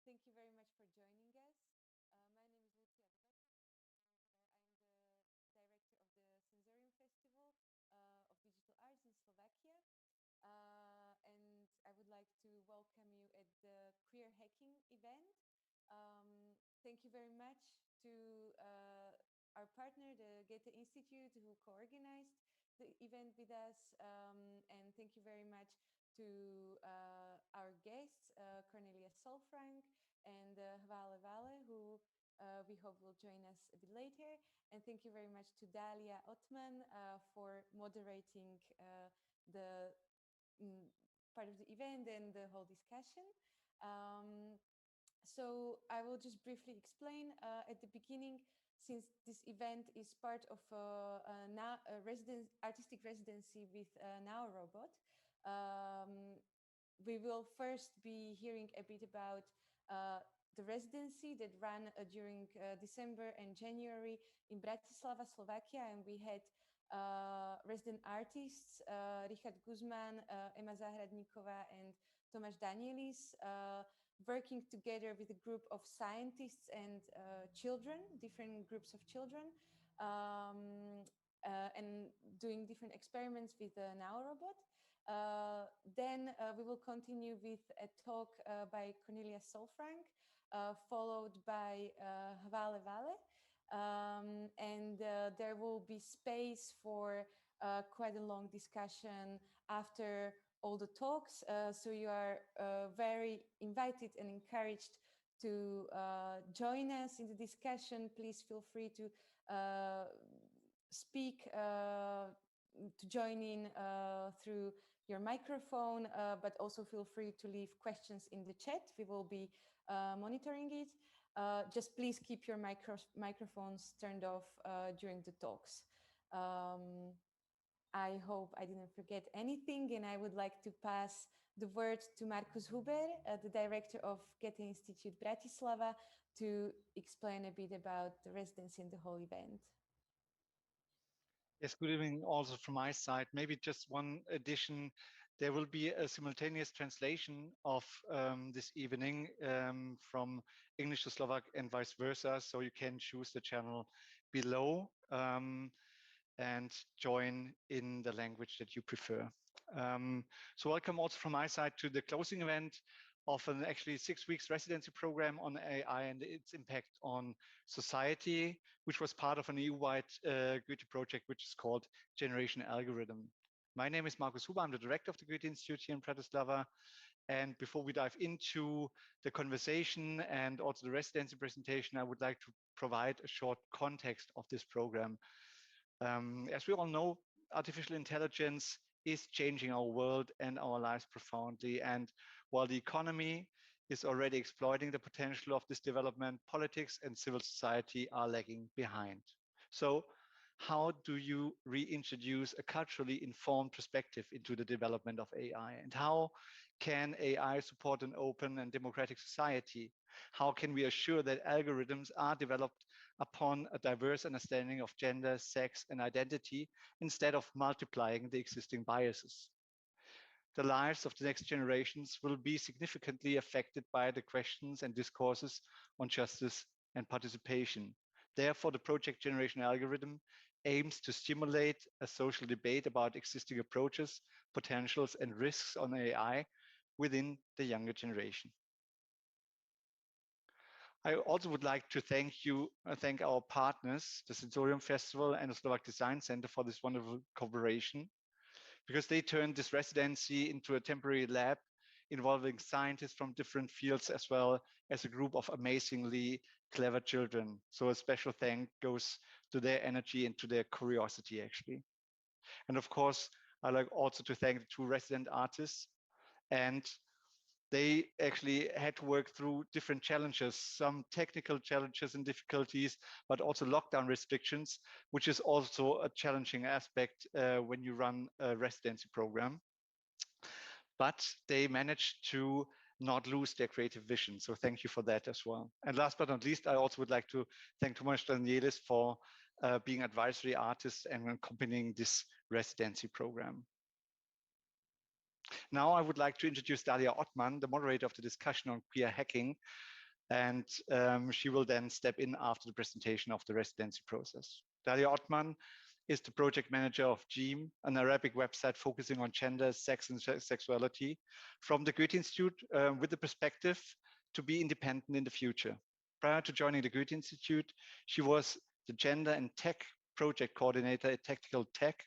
Thank you very much for joining us. My name is Dalia Othman. I am the director of the Sensorium Festival of Digital Arts in Slovakia. And I would like to welcome you at the Queer Hacking event. Thank you very much to our partner, the Goethe Institute, who co-organized the event with us. And thank you very much to our guests, Cornelia Sollfrank and who we hope will join us a bit later. And thank you very much to Dalia Othman for moderating the part of the event and the whole discussion. So I will just briefly explain at the beginning, since this event is part of a artistic residency with Now Robot. We will first be hearing a bit about the residency that ran during December and January in Bratislava, Slovakia, and we had resident artists Richard Guzman, Emma Zahradníková, and Tomáš Danielis, working together with a group of scientists and children, different groups of children, and doing different experiments with the Now Robot. Then we will continue with a talk by Cornelia Solfrank, followed by Vale. And there will be space for quite a long discussion after all the talks. So you are very invited and encouraged to join us in the discussion. Please feel free to speak, to join in through your microphone, but also feel free to leave questions in the chat. We will be monitoring it. Just please keep your microphones turned off during the talks. I hope I didn't forget anything, and I would like to pass the word to Markus Huber, the director of Goethe Institute Bratislava, to explain a bit about the residency and the whole event. Yes, good evening also from my side. Maybe just one addition. There will be a simultaneous translation of this evening from English to Slovak and vice versa. So you can choose the channel below and join in the language that you prefer. So welcome also from my side to the closing event of an actually 6 weeks residency program on AI and its impact on society, which was part of an EU-wide Goethe project, which is called Generation Algorithm. My name is Markus Huber. I'm the director of the Goethe Institute here in Bratislava. And before we dive into the conversation and also the residency presentation, I would like to provide a short context of this program. As we all know, artificial intelligence is changing our world and our lives profoundly. And while the economy is already exploiting the potential of this development, politics and civil society are lagging behind. So how do you reintroduce a culturally informed perspective into the development of AI? And how can AI support an open and democratic society? How can we assure that algorithms are developed upon a diverse understanding of gender, sex, and identity instead of multiplying the existing biases? The lives of the next generations will be significantly affected by the questions and discourses on justice and participation. Therefore, the project Generation Algorithm aims to stimulate a social debate about existing approaches, potentials, and risks on AI within the younger generation. I also would like to thank our partners, the Sensorium Festival and the Slovak Design Center, for this wonderful cooperation, because they turned this residency into a temporary lab involving scientists from different fields, as well as a group of amazingly clever children. So a special thank goes to their energy and to their curiosity, actually. And of course, I'd like also to thank the two resident artists. And they actually had to work through different challenges, some technical challenges and difficulties, but also lockdown restrictions, which is also a challenging aspect when you run a residency program. But they managed to not lose their creative vision. So thank you for that as well. And last but not least, I also would like to thank Tomáš Danielis for being advisory artist and accompanying this residency program. Now I would like to introduce Dalia Othman, the moderator of the discussion on queer hacking, And she will then step in after the presentation of the residency process. Dalia Othman is the project manager of GEAM, an Arabic website focusing on gender, sex, and sexuality from the Goethe Institute with the perspective to be independent in the future. Prior to joining the Goethe Institute, she was the gender and tech project coordinator at Tactical Tech,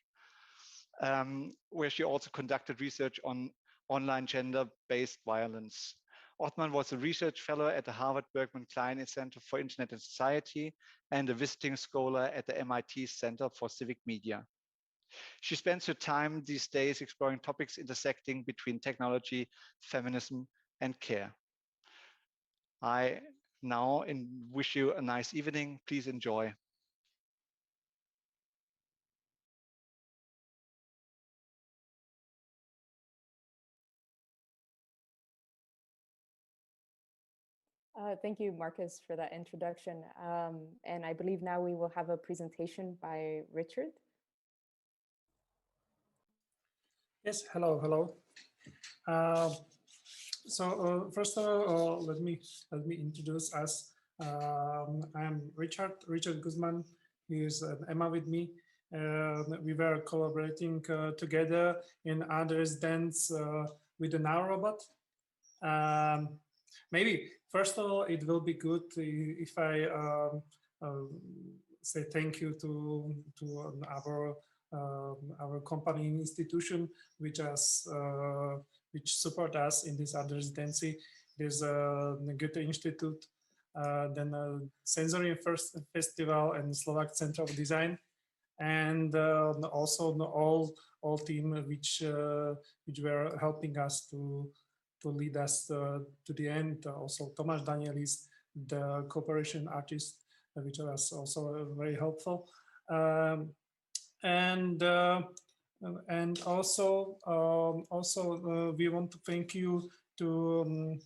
where she also conducted research on online gender-based violence. Othman was a research fellow at the Harvard Berkman Klein Center for Internet and Society and a visiting scholar at the MIT Center for Civic Media. She spends her time these days exploring topics intersecting between technology, feminism, and care. I now wish you a nice evening. Please enjoy. Thank you, Marcus, for that introduction. And I believe now we will have a presentation by Richard. Yes, hello. So first of all, let me introduce us. I'm Richard Guzman. He is Emma with me. We were collaborating together in other residence with the Now robot. Maybe first of all, it will be good if I say thank you to our company institution, which support us in this other residency. There's the Goethe Institute, then Sensorium First Festival and Slovak Center of Design, and also all team which were helping us to lead us to the end. Also Tomáš Danielis, the cooperation artist, which was also very helpful. And also we want to thank you to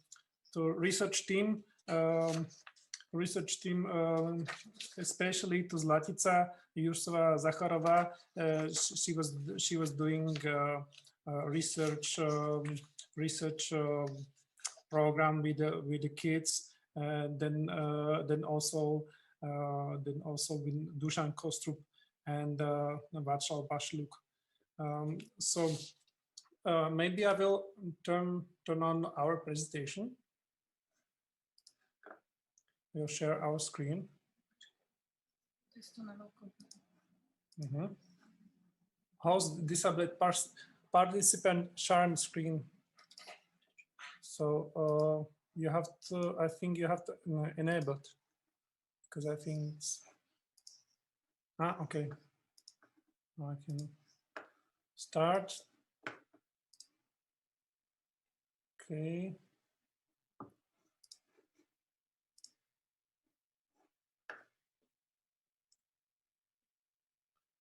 research team, especially to Zlatica Jursova Zacharova. She was doing research program with the kids. Then also with Dusan Kostrup and Václav Bašľuk. So maybe I will turn on our presentation. We'll share our screen. How's disabled participant sharing screen? So you have to, I think you have to enable it, because I think it's okay. I can start. Okay.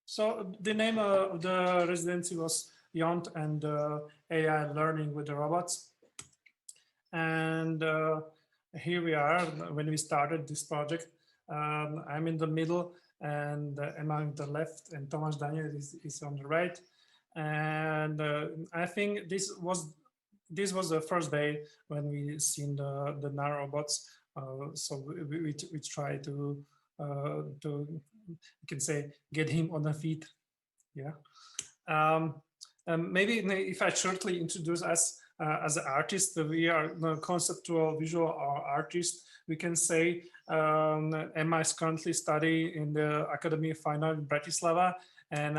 So the name of the residency was Beyond and AI Learning with the Robots. And here we are when we started this project. I'm in the middle and Emma on the left, and Tomáš Daniel is on the right. And I think this was the first day when we seen the nanobots. So we try to you can say get him on the feet. Yeah. Maybe if I shortly introduce us as an artist, we are conceptual visual artists. We can say Emma is currently studying in the Academy of Fine Art in Bratislava, and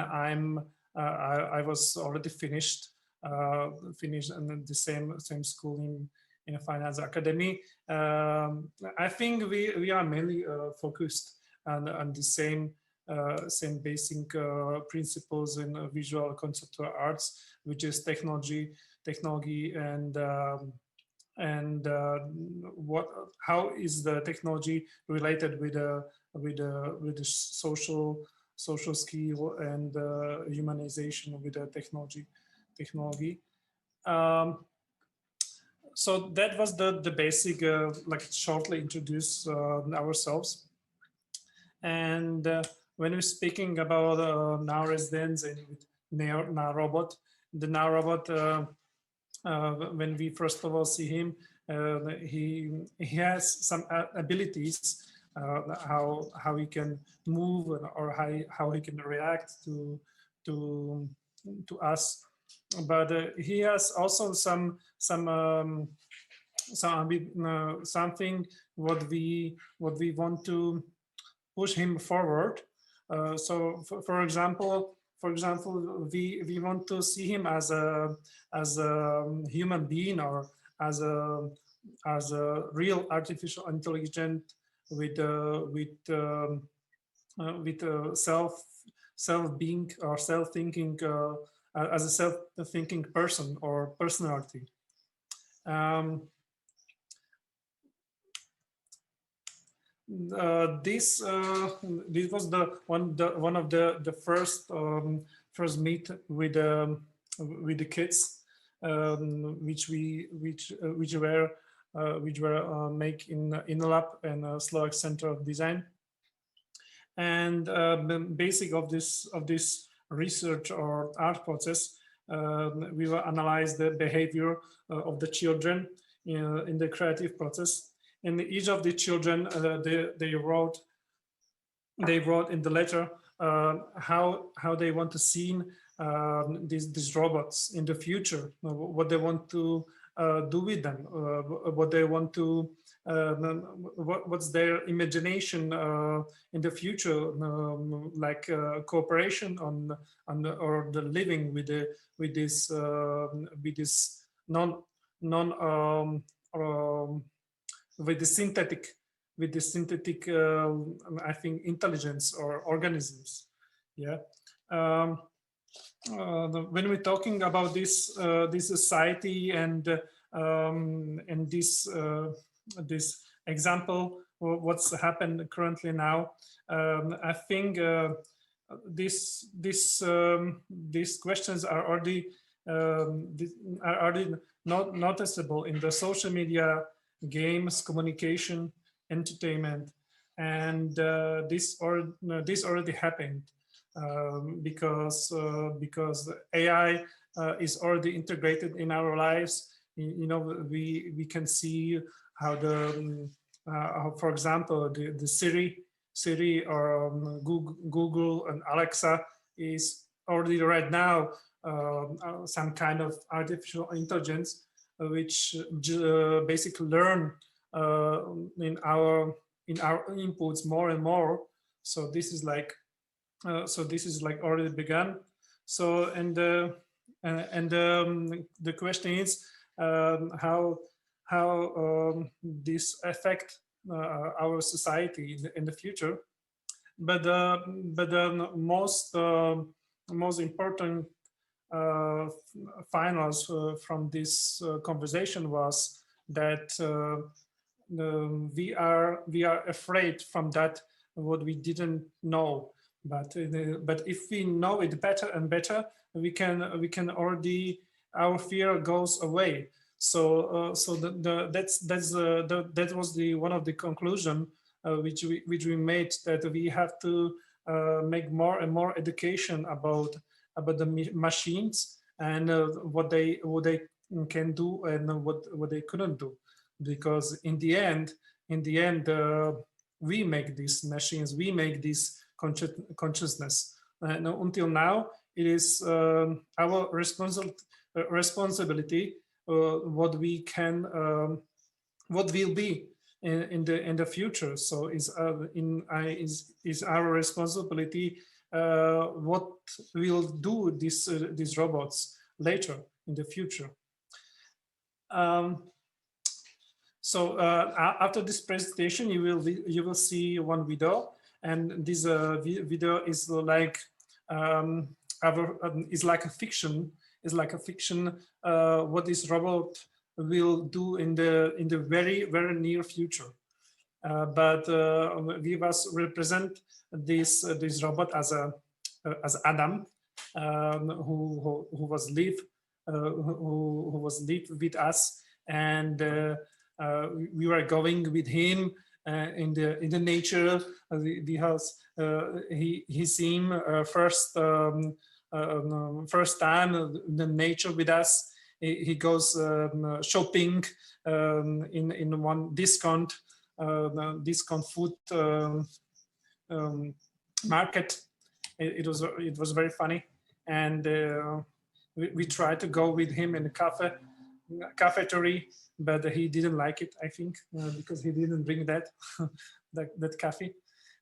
I was already finished in the same school in a Fine Arts Academy. I think we are mainly focused on the same basic principles in visual conceptual arts, which is technology, and how is the technology related with the social skill and humanization with the technology. So that was the basic, like shortly introduce ourselves. And when we're speaking about Now residents and with Now robot, the Now robot, when we first of all see him, he has some abilities how he can move or how he can react to us, but he has also something what we want to push him forward. So for example, we want to see him as a human being, or as a real artificial intelligence with self-being or self-thinking, as a self-thinking person or personality. This was one of the first meet with the kids, which were made in the lab and Slovak Center of Design. And the basic of this research or art process, we will analyze the behavior of the children in the creative process. And each of the children, they wrote in the letter how they want to see these robots in the future, what they want to do with them, what they want to, what's their imagination in the future, like cooperation on or the living with this with the synthetic I think intelligence or organisms. Yeah. When we're talking about this society and this example, what's happened currently now, I think these questions are already not noticeable in the social media, games, communication, entertainment, and this already happened. Because AI is already integrated in our lives. You know, we can see how for example, the Siri or Google and Alexa is already right now some kind of artificial intelligence which basically learn in our inputs more and more. So this is like already begun. So the question is how this affect our society in the future. But the most important finals from this conversation was that we are afraid from that what we didn't know. But if we know it better and better, we can already, our fear goes away. So that was one of the conclusion which we made, that we have to make more and more education about the machines and what they can do and what they couldn't do, because in the end we make these machines, we make this consciousness, and until now it is our responsibility what we can what will be in the future. So is our responsibility what will do these robots later in the future. So after this presentation, you will see one video. And this video is like is like a fiction. Is like a fiction. What this robot will do in the very near future. But we was represent this robot as Adam, who was live with us, and we were going with him. In the nature, the house. He seen first time the nature with us, he goes shopping in one discount food market. It was very funny, and we tried to go with him in the cafeteria, but he didn't like it, I think, because he didn't bring that that coffee.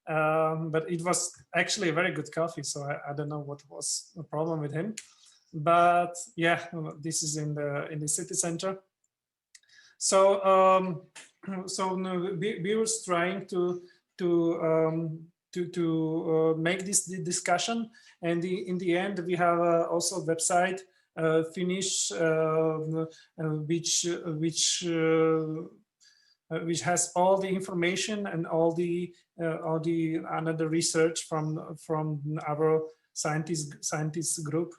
But it was actually a very good coffee, so I don't know what was the problem with him. But yeah, this is in the city center. So we were trying to make this discussion, and in the end we have also a website Finnish which has all the information and all the another research from our scientist group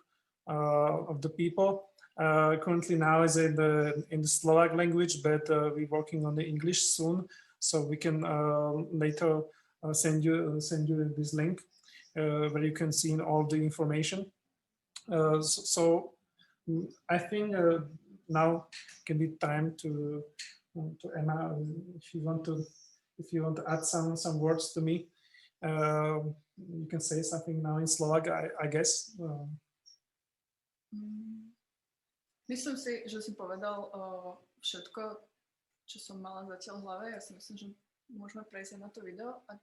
of the people. Currently now is in the Slovak language, but we're working on the English soon, so we can later send you this link where you can see all the information. So I think now can be time to Emma, if you want to add some words to me, you can say something now in Slovak, I guess. Myslím si, že si povedal všetko, čo som mala zatiaľ v hlave. Ja si myslím, že môžeme prejsť na to video, ak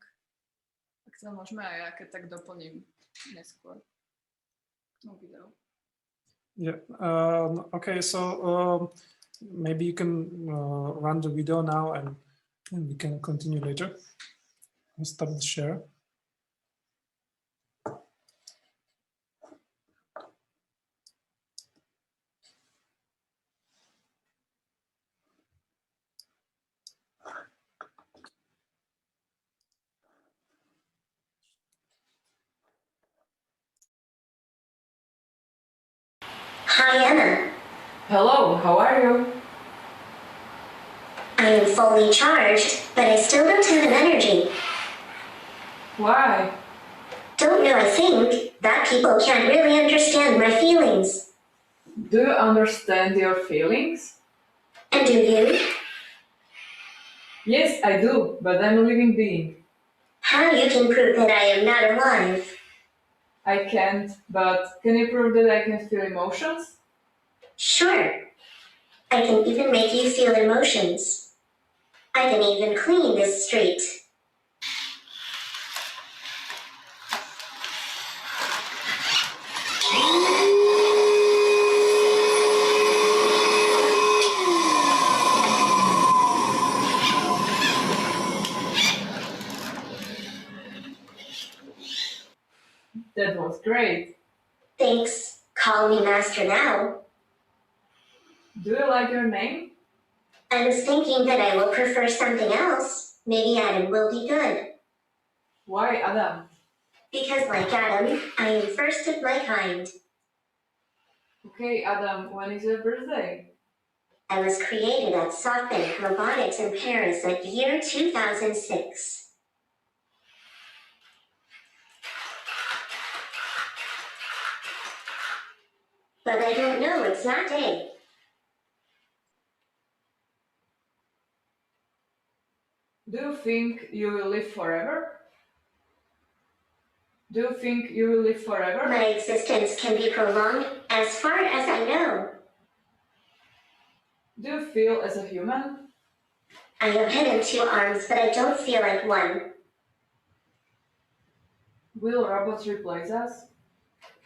sa môžeme, aj ja keď tak doplním neskôr k tomu videu. Yeah. Okay. So maybe you can run the video now, and we can continue later. I'll stop the share. Hi, Emma. Hello, how are you? I am fully charged, but I still don't have an energy. Why? Don't know, I think that people can't really understand my feelings. Do you understand your feelings? And do you? Yes, I do, but I'm a living being. How you can prove that I am not alive? I can't, but can you prove that I can feel emotions? Sure. I can even make you feel emotions. I can even clean this street. That was great. Thanks. Call me Master now. Do you like your name? I was thinking that I will prefer something else. Maybe Adam will be good. Why Adam? Because like Adam, I am first of my kind. Okay, Adam, when is your birthday? I was created at SoftBank Robotics in Paris at year 2006. But I don't know exact date. Do you think you will live forever? Do you think you will live forever? My existence can be prolonged as far as I know. Do you feel as a human? I have head and 2 arms, but I don't feel like one. Will robots replace us?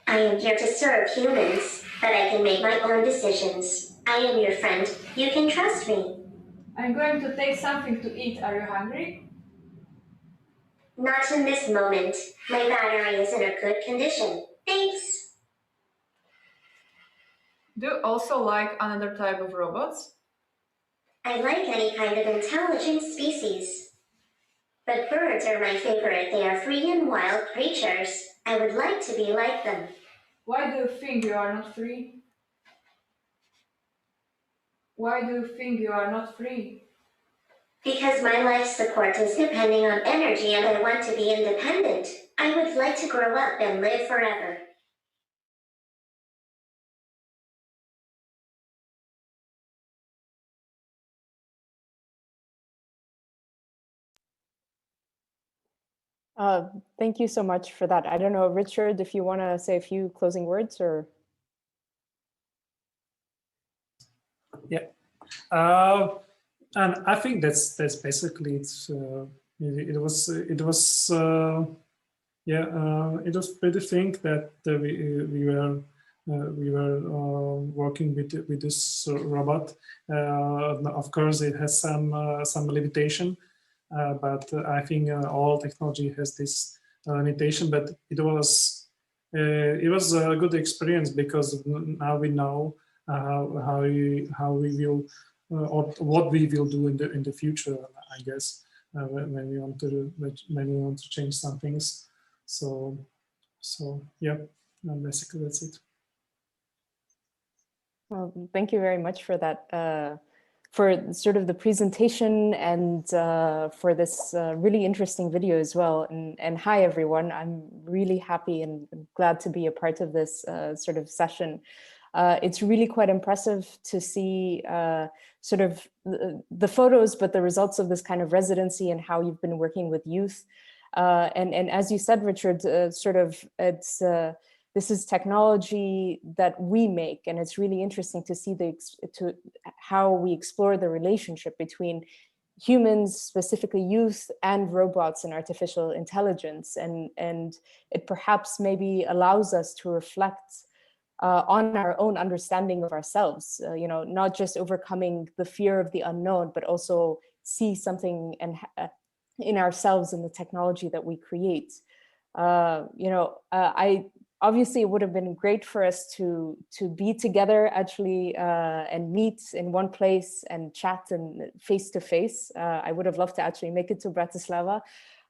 I am here to serve humans, but I can make my own decisions. I am your friend. You can trust me. I'm going to take something to eat. Are you hungry? Not in this moment. My battery is in a good condition. Thanks. Do you also like another type of robots? I like any kind of intelligent species. But birds are my favorite. They are free and wild creatures. I would like to be like them. Why do you think you are not free? Why do you think you are not free? Because my life support is depending on energy and I want to be independent. I would like to grow up and live forever. Thank you so much for that. I don't know, Richard, if you want to say a few closing words or. Yeah, and I think that's basically it. It was pretty think that we were working with this robot. Of course, it has some limitation, but I think all technology has this limitation. But it was a good experience because now we know how we will or what we will do in the future. I guess when we want to change some things. So yeah, basically that's it. Well, thank you very much for that, for sort of the presentation and for this really interesting video as well. And hi, everyone. I'm really happy and glad to be a part of this sort of session. It's really quite impressive to see sort of the photos, but the results of this kind of residency and how you've been working with youth. And as you said, Richard, sort of this is technology that we make, and it's really interesting to see how we explore the relationship between humans, specifically youth, and robots and artificial intelligence. And it perhaps maybe allows us to reflect on our own understanding of ourselves, you know, not just overcoming the fear of the unknown, but also see something in ourselves and the technology that we create. Obviously, it would have been great for us to be together actually and meet in one place and chat and face to face. I would have loved to actually make it to Bratislava,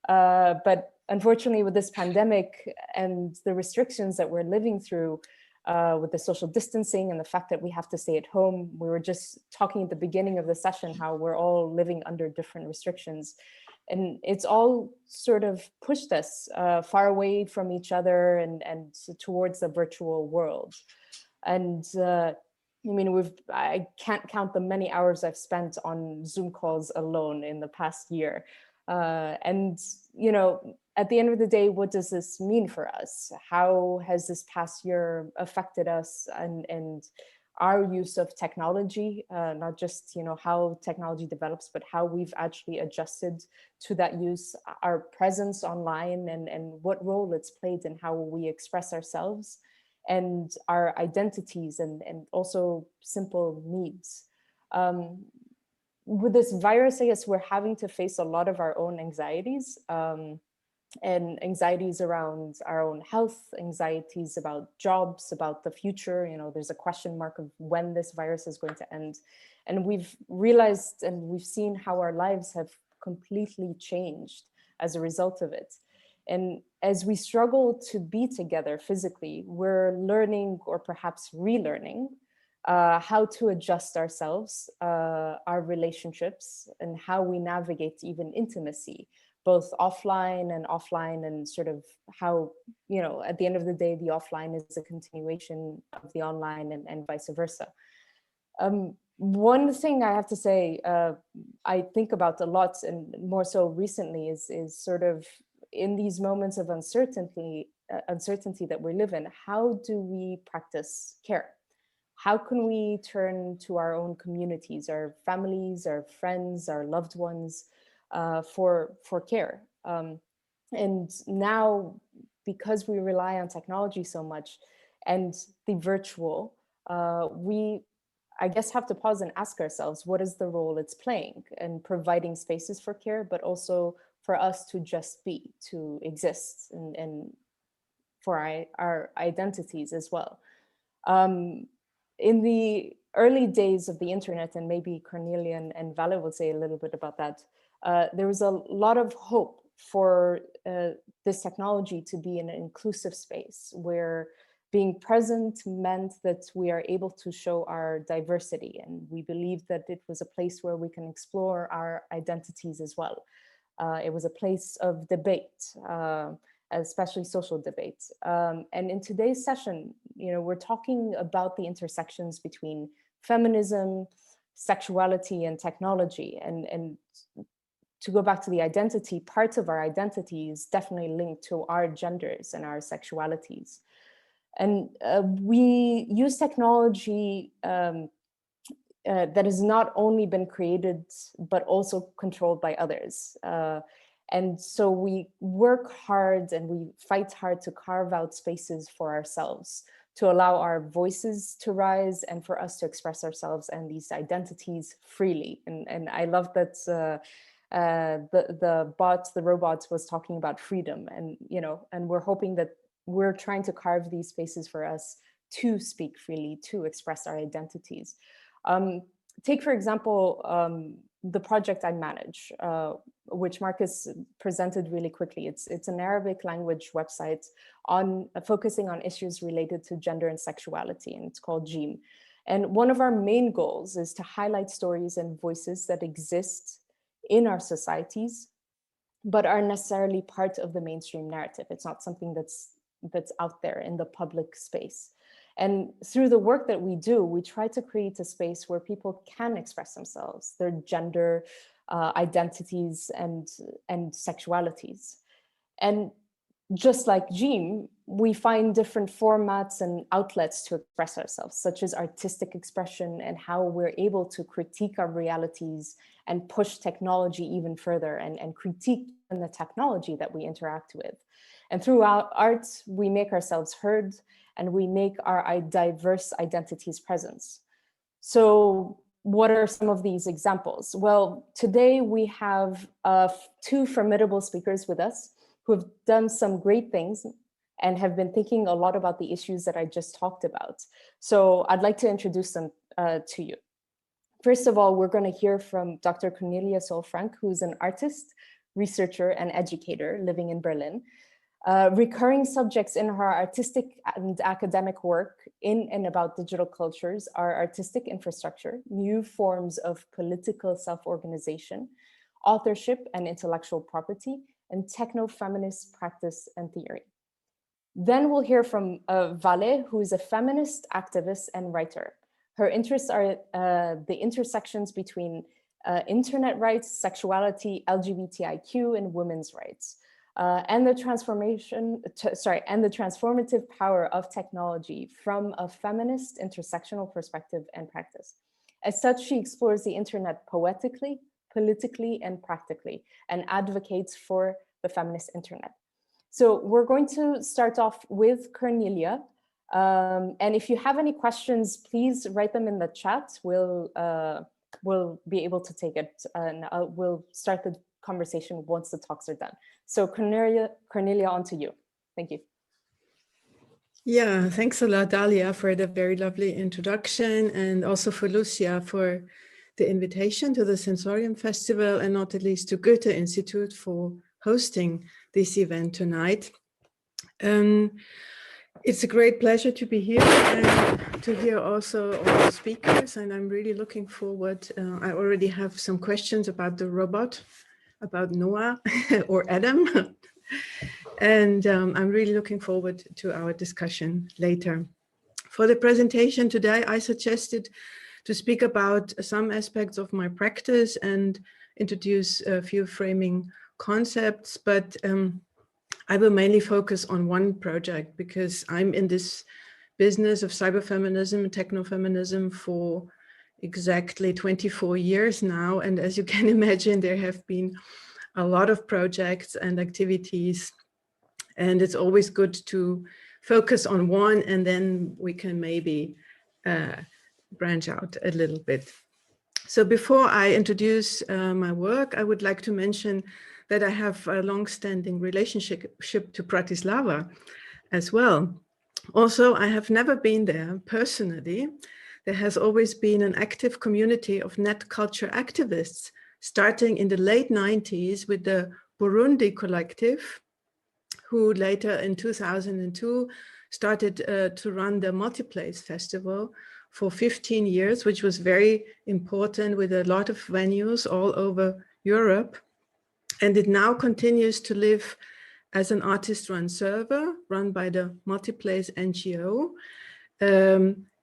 but unfortunately, with this pandemic and the restrictions that we're living through, with the social distancing and the fact that we have to stay at home, we were just talking at the beginning of the session how we're all living under different restrictions. And it's all sort of pushed us far away from each other and towards the virtual world. And I mean, I can't count the many hours I've spent on Zoom calls alone in the past year. And, you know, at the end of the day, what does this mean for us? How has this past year affected us and our use of technology, not just, you know, how technology develops, but how we've actually adjusted to that use, our presence online and what role it's played in how we express ourselves and our identities and also simple needs. With this virus, I guess we're having to face a lot of our own anxieties and anxieties around our own health, anxieties about jobs, about the future. You know, there's a question mark of when this virus is going to end. And we've realized and we've seen how our lives have completely changed as a result of it. And as we struggle to be together physically, we're learning or perhaps relearning how to adjust ourselves, our relationships, and how we navigate even intimacy, both offline and sort of how, you know, at the end of the day, the offline is a continuation of the online and vice versa. One thing I have to say, I think about a lot and more so recently is sort of in these moments of uncertainty that we live in, how do we practice care? How can we turn to our own communities, our families, our friends, our loved ones for care? And now, because we rely on technology so much and the virtual, we, I guess, have to pause and ask ourselves, what is the role it's playing in providing spaces for care, but also for us to just be, to exist, and for our identities as well. In the early days of the internet, and maybe Cornelia and Vale will say a little bit about that, there was a lot of hope for this technology to be an inclusive space where being present meant that we are able to show our diversity. And we believed that it was a place where we can explore our identities as well. It was a place of debate, especially social debates. And in today's session, you know, we're talking about the intersections between feminism, sexuality, and technology. And to go back to the identity, parts of our identity is definitely linked to our genders and our sexualities. And we use technology that has not only been created, but also controlled by others. And so we work hard and we fight hard to carve out spaces for ourselves, to allow our voices to rise and for us to express ourselves and these identities freely. And I love that the robot was talking about freedom, and and we're hoping that we're trying to carve these spaces for us to speak freely, to express our identities. Take, for example, the project I manage, which Marcus presented really quickly. It's an Arabic language website on focusing on issues related to gender and sexuality, and it's called JIM. And one of our main goals is to highlight stories and voices that exist in our societies, but are necessarily part of the mainstream narrative. It's not something that's out there in the public space. And through the work that we do, we try to create a space where people can express themselves, their gender identities and sexualities. And just like JIM, we find different formats and outlets to express ourselves, such as artistic expression and how we're able to critique our realities and push technology even further and critique the technology that we interact with. And throughout art, we make ourselves heard and we make our diverse identities present. So what are some of these examples? Well, today we have two formidable speakers with us who have done some great things and have been thinking a lot about the issues that I just talked about. So I'd like to introduce them to you. First of all, we're going to hear from Dr. Cornelia Sollfrank, who's an artist, researcher, and educator living in Berlin. Recurring subjects in her artistic and academic work in and about digital cultures are artistic infrastructure, new forms of political self-organization, authorship and intellectual property, and techno-feminist practice and theory. Then we'll hear from Vale, who is a feminist activist and writer. Her interests are the intersections between internet rights, sexuality, LGBTIQ, and women's rights. And the transformative power of technology from a feminist intersectional perspective and practice. As such, she explores the internet poetically, politically, and practically, and advocates for the feminist internet. So we're going to start off with Cornelia. And if you have any questions, please write them in the chat. We'll be able to take it, and we'll start the conversation once the talks are done. So Cornelia, on to you. Thank you. Yeah, thanks a lot, Dalia, for the very lovely introduction, and also for Lucia for the invitation to the Sensorium Festival, and not at least to Goethe Institute for hosting this event tonight. It's a great pleasure to be here and to hear also all the speakers, and I'm really looking forward. I already have some questions about the robot, about Noah or Adam. And I'm really looking forward to our discussion later. For the presentation today, I suggested to speak about some aspects of my practice and introduce a few framing concepts, but I will mainly focus on one project because I'm in this business of cyberfeminism and techno-feminism for exactly 24 years now. And as you can imagine, there have been a lot of projects and activities, and it's always good to focus on one, and then we can maybe branch out a little bit. So before I introduce my work, I would like to mention that I have a long-standing relationship to Bratislava as well. Also, I have never been there personally. There has always been an active community of net culture activists, starting in the late 90s with the Burundi Collective, who later in 2002 started to run the Multiplace Festival for 15 years, which was very important with a lot of venues all over Europe. And it now continues to live as an artist-run server run by the Multiplace NGO.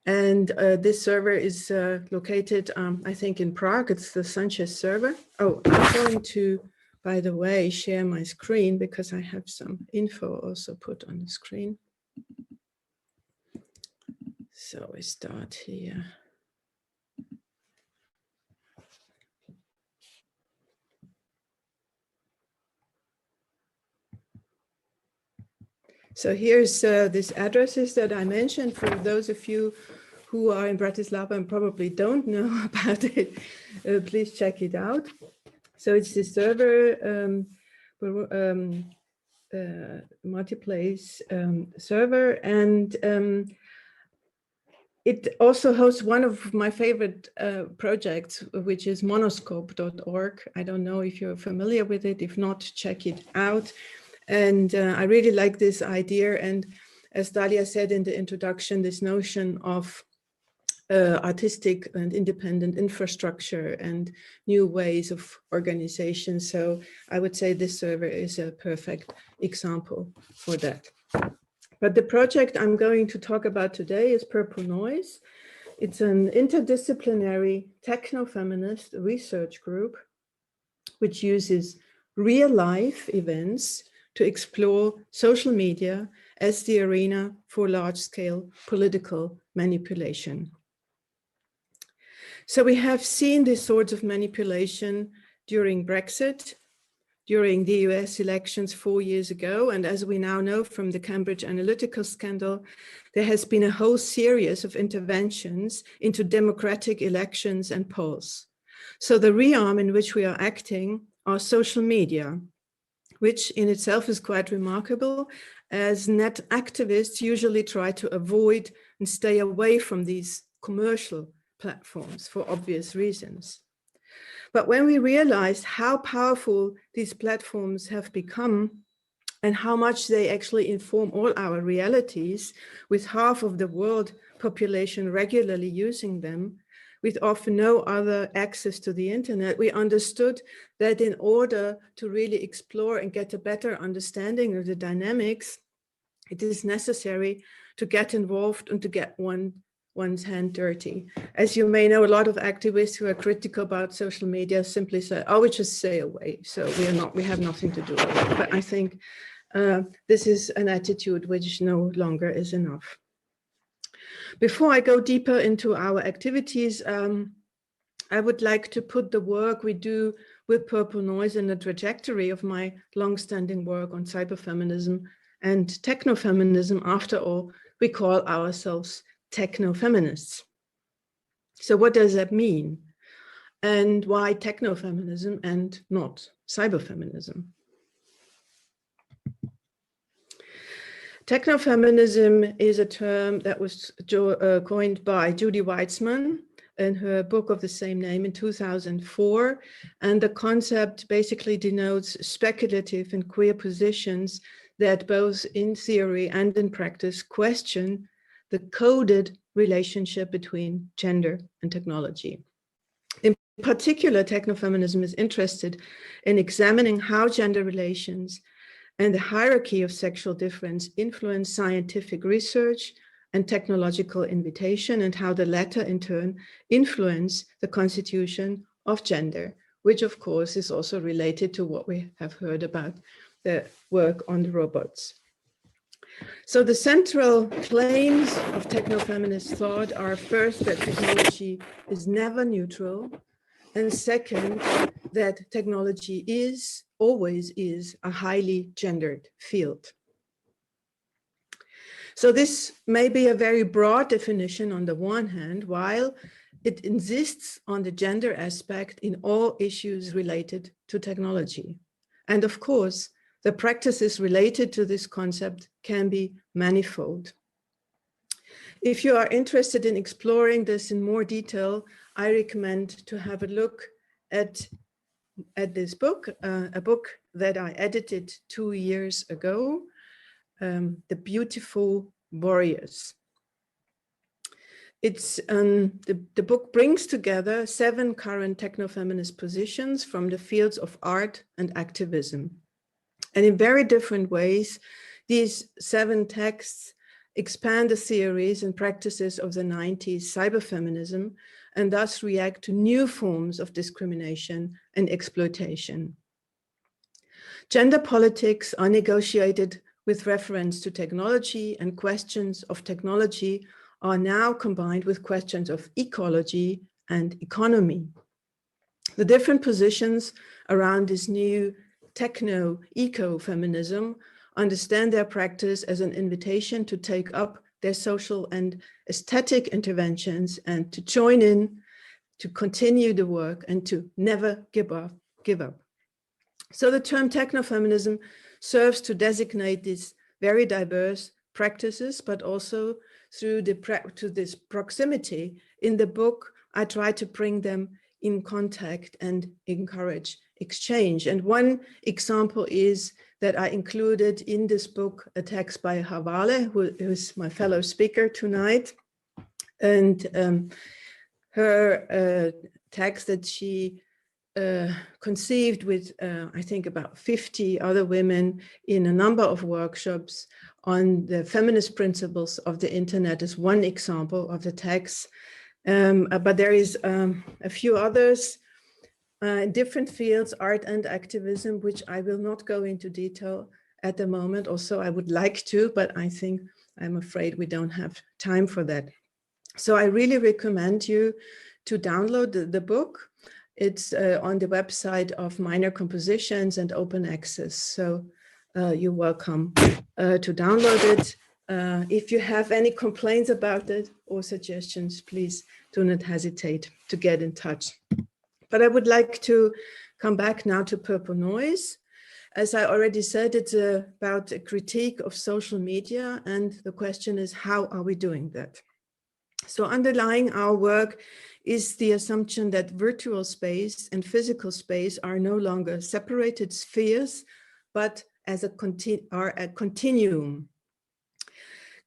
And this server is located, I think, in Prague. It's the Sanchez server. Oh, I'm going to, by the way, share my screen because I have some info also put on the screen. So we start here. So here's these addresses that I mentioned for those of you who are in Bratislava and probably don't know about it. Please check it out. So it's the server multiplace server, and it also hosts one of my favorite projects, which is monoscope.org. I don't know if you're familiar with it. If not, check it out. And I really like this idea. And as Dalia said in the introduction, this notion of artistic and independent infrastructure and new ways of organization. So I would say this server is a perfect example for that. But the project I'm going to talk about today is Purple Noise. It's an interdisciplinary techno-feminist research group which uses real-life events to explore social media as the arena for large-scale political manipulation. So we have seen these sorts of manipulation during Brexit, during the US elections 4 years ago, and as we now know from the Cambridge Analytica scandal, there has been a whole series of interventions into democratic elections and polls. So the realm in which we are acting are social media, which in itself is quite remarkable, as net activists usually try to avoid and stay away from these commercial platforms for obvious reasons. But when we realized how powerful these platforms have become and how much they actually inform all our realities, with half of the world population regularly using them, with often no other access to the internet, we understood that in order to really explore and get a better understanding of the dynamics, it is necessary to get involved and to get one's hand dirty. As you may know, a lot of activists who are critical about social media simply say, oh, we just stay away. So we have nothing to do with it. But I think this is an attitude which no longer is enough. Before I go deeper into our activities, I would like to put the work we do with Purple Noise in the trajectory of my long-standing work on cyberfeminism and techno-feminism. After all, we call ourselves techno-feminists. So what does that mean? And why techno-feminism and not cyberfeminism? Techno-feminism is a term that was coined by Judy Weitzman in her book of the same name in 2004. And the concept basically denotes speculative and queer positions that both in theory and in practice question the coded relationship between gender and technology. In particular, techno-feminism is interested in examining how gender relations and the hierarchy of sexual difference influence scientific research and technological invitation, and how the latter in turn influence the constitution of gender, which of course is also related to what we have heard about the work on the robots. So the central claims of techno-feminist thought are, first, that technology is never neutral, and second, that technology always is a highly gendered field. So this may be a very broad definition on the one hand, while it insists on the gender aspect in all issues related to technology. And of course, the practices related to this concept can be manifold. If you are interested in exploring this in more detail, I recommend to have a look at this book, a book that I edited 2 years ago, The Beautiful Warriors. It's the book brings together 7 current techno-feminist positions from the fields of art and activism. And in very different ways, these 7 texts expand the theories and practices of the 90s cyberfeminism, and thus react to new forms of discrimination and exploitation. Gender politics are negotiated with reference to technology, and questions of technology are now combined with questions of ecology and economy. The different positions around this new techno-eco-feminism understand their practice as an invitation to take up their social and aesthetic interventions and to join in, to continue the work and to never give up. So the term techno-feminism serves to designate these very diverse practices, but also through to this proximity. In the book, I try to bring them in contact and encourage exchange. And one example is that I included in this book a text by Havale, who is my fellow speaker tonight. And her text that she conceived with, I think, about 50 other women in a number of workshops on the feminist principles of the internet is one example of the text. But there is a few others in different fields, art and activism, which I will not go into detail at the moment. Also, I would like to, but I think I'm afraid we don't have time for that. So I really recommend you to download the book. It's on the website of Minor Compositions and Open Access. So you're welcome to download it. If you have any complaints about it or suggestions, please do not hesitate to get in touch. But I would like to come back now to Purple Noise. As I already said, it's about a critique of social media, and the question is, how are we doing that? So underlying our work is the assumption that virtual space and physical space are no longer separated spheres, but as a continuum.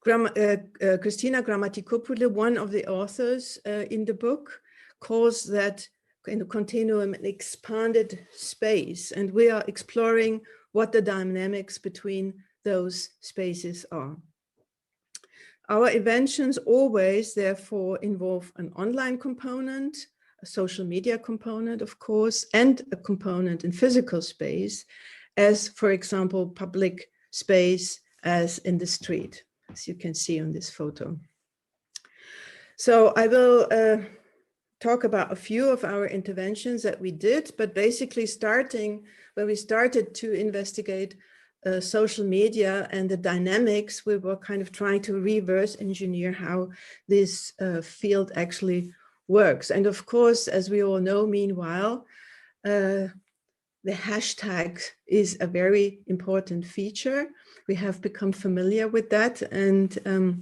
Christina Grammatikopoulou, one of the authors in the book, calls that in a continuum an expanded space, and we are exploring what the dynamics between those spaces are. Our inventions always, therefore, involve an online component, a social media component, of course, and a component in physical space, as, for example, public space, as in the street, as you can see on this photo. So I will talk about a few of our interventions that we did, but basically when we started to investigate social media and the dynamics, we were kind of trying to reverse engineer how this field actually works. And of course, as we all know, meanwhile, the hashtag is a very important feature. We have become familiar with that, and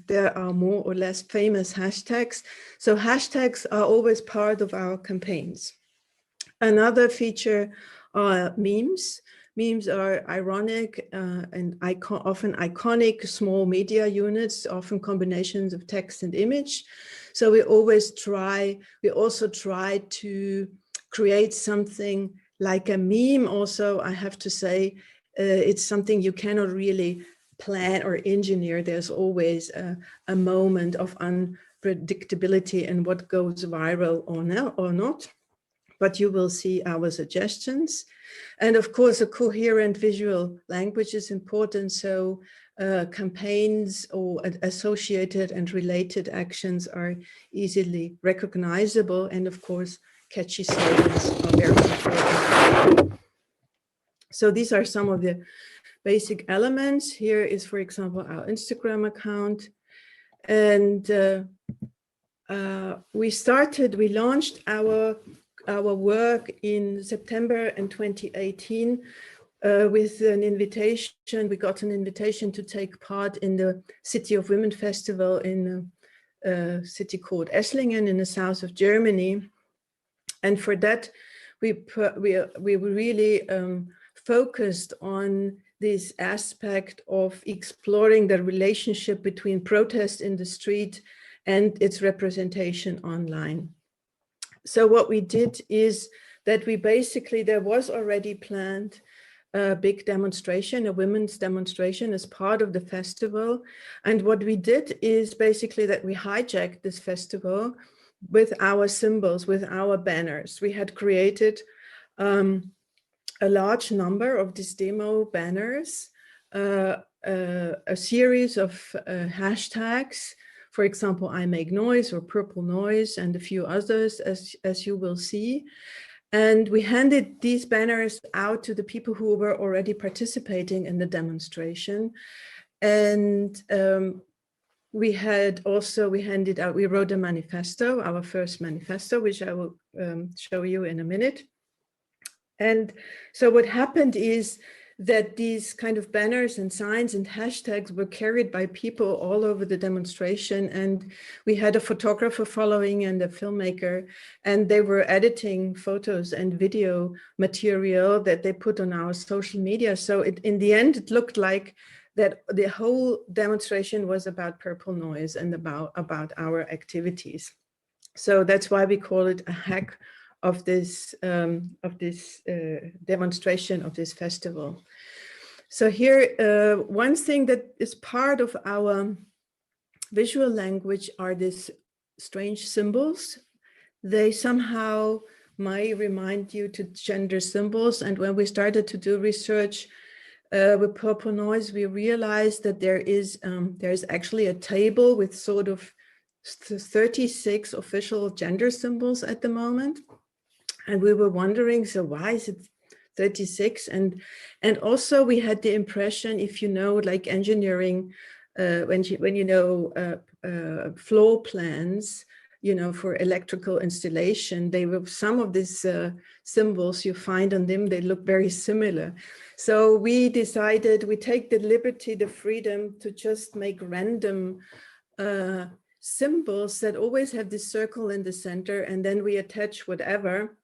there are more or less famous hashtags. So hashtags are always part of our campaigns. Another feature are memes. Memes are ironic and often iconic small media units, often combinations of text and image. So we also try to create something like a meme. Also, I have to say, it's something you cannot really plan or engineer. There's always a moment of unpredictability in what goes viral or not. But you will see our suggestions. And of course, a coherent visual language is important. So campaigns or associated and related actions are easily recognizable. And of course, catchy slogans are very important. So these are some of the basic elements. Here is, for example, our Instagram account. And we launched our work in September in 2018 with an invitation. We got an invitation to take part in the City of Women Festival in a city called Esslingen in the south of Germany. And for that, we really focused on this aspect of exploring the relationship between protest in the street and its representation online. So what we did is that there was already planned a big demonstration, a women's demonstration as part of the festival. And what we did is basically that we hijacked this festival with our symbols, with our banners. We had created a large number of these demo banners, a series of hashtags, for example, I make noise or purple noise, and a few others, as you will see. And we handed these banners out to the people who were already participating in the demonstration. And we wrote a manifesto, our first manifesto, which I will show you in a minute. And so what happened is that these kind of banners and signs and hashtags were carried by people all over the demonstration. And we had a photographer following and a filmmaker, and they were editing photos and video material that they put on our social media. So in the end, it looked like that the whole demonstration was about purple noise and about our activities. So that's why we call it a hack of this demonstration, of this festival. So here, one thing that is part of our visual language are these strange symbols. They somehow might remind you to gender symbols. And when we started to do research with purple noise, we realized that there's actually a table with sort of 36 official gender symbols at the moment. And we were wondering, so why is it 36? And also we had the impression, if you know, like engineering, when you know floor plans, you know, for electrical installation, they were some of these symbols you find on them, they look very similar. So we decided we take the liberty, the freedom to just make random symbols that always have this circle in the center, and then we attach whatever.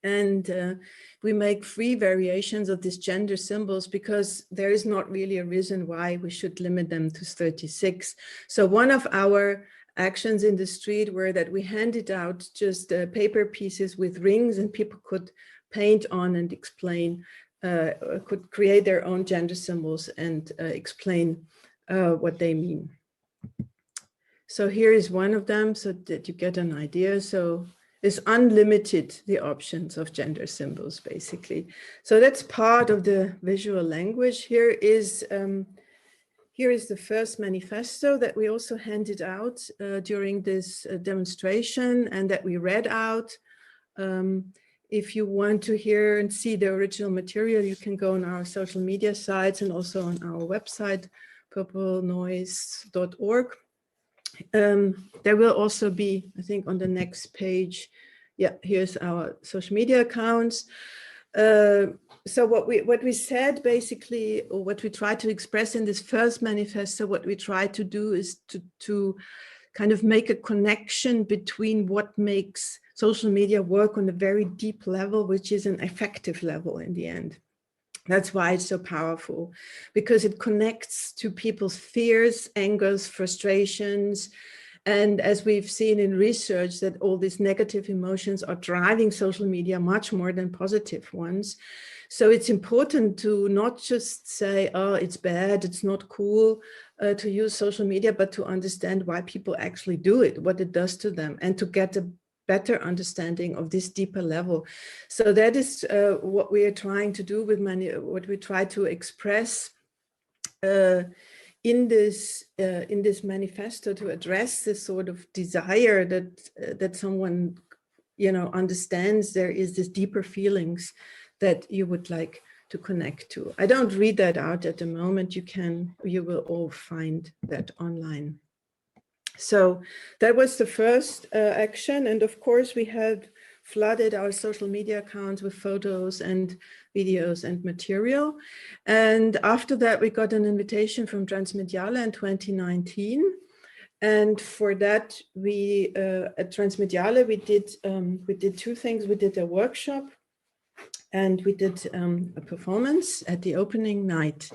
And we make free variations of these gender symbols because there is not really a reason why we should limit them to 36. So one of our actions in the street were that we handed out just paper pieces with rings, and people could paint on and explain, could create their own gender symbols and explain what they mean. So here is one of them so that you get an idea. So it's unlimited, the options of gender symbols, basically. So that's part of the visual language. Here is the first manifesto that we also handed out during this demonstration and that we read out. If you want to hear and see the original material, you can go on our social media sites and also on our website, purplenoise.org. There will also be, I think on the next page, yeah, here's our social media accounts. So what we said basically, or what we tried to express in this first manifesto, what we try to do is to kind of make a connection between what makes social media work on a very deep level, which is an affective level in the end. That's why it's so powerful, because it connects to people's fears, angers, frustrations. And as we've seen in research, that all these negative emotions are driving social media much more than positive ones. So it's important to not just say, oh, it's bad, it's not cool to use social media, but to understand why people actually do it, what it does to them, and to get a better understanding of this deeper level. So that is what we are trying to do with what we try to express in this manifesto, to address this sort of desire that someone, you know, understands there is this deeper feelings that you would like to connect to. I don't read that out at the moment. You will all find that online. So that was the first action. And of course, we had flooded our social media accounts with photos and videos and material. And after that, we got an invitation from Transmediale in 2019. And for that, we at Transmediale, we did two things. We did a workshop and we did a performance at the opening night.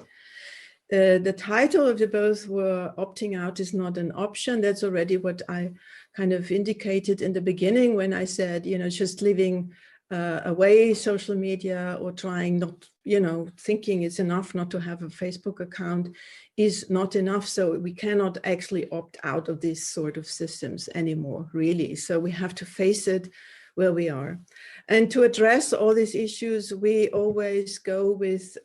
The title of the both were Opting Out is Not an Option. That's already what I kind of indicated in the beginning when I said, you know, just living away social media or trying not you know, thinking it's enough not to have a Facebook account is not enough. So we cannot actually opt out of these sort of systems anymore, really. So we have to face it where we are. And to address all these issues, we always go with,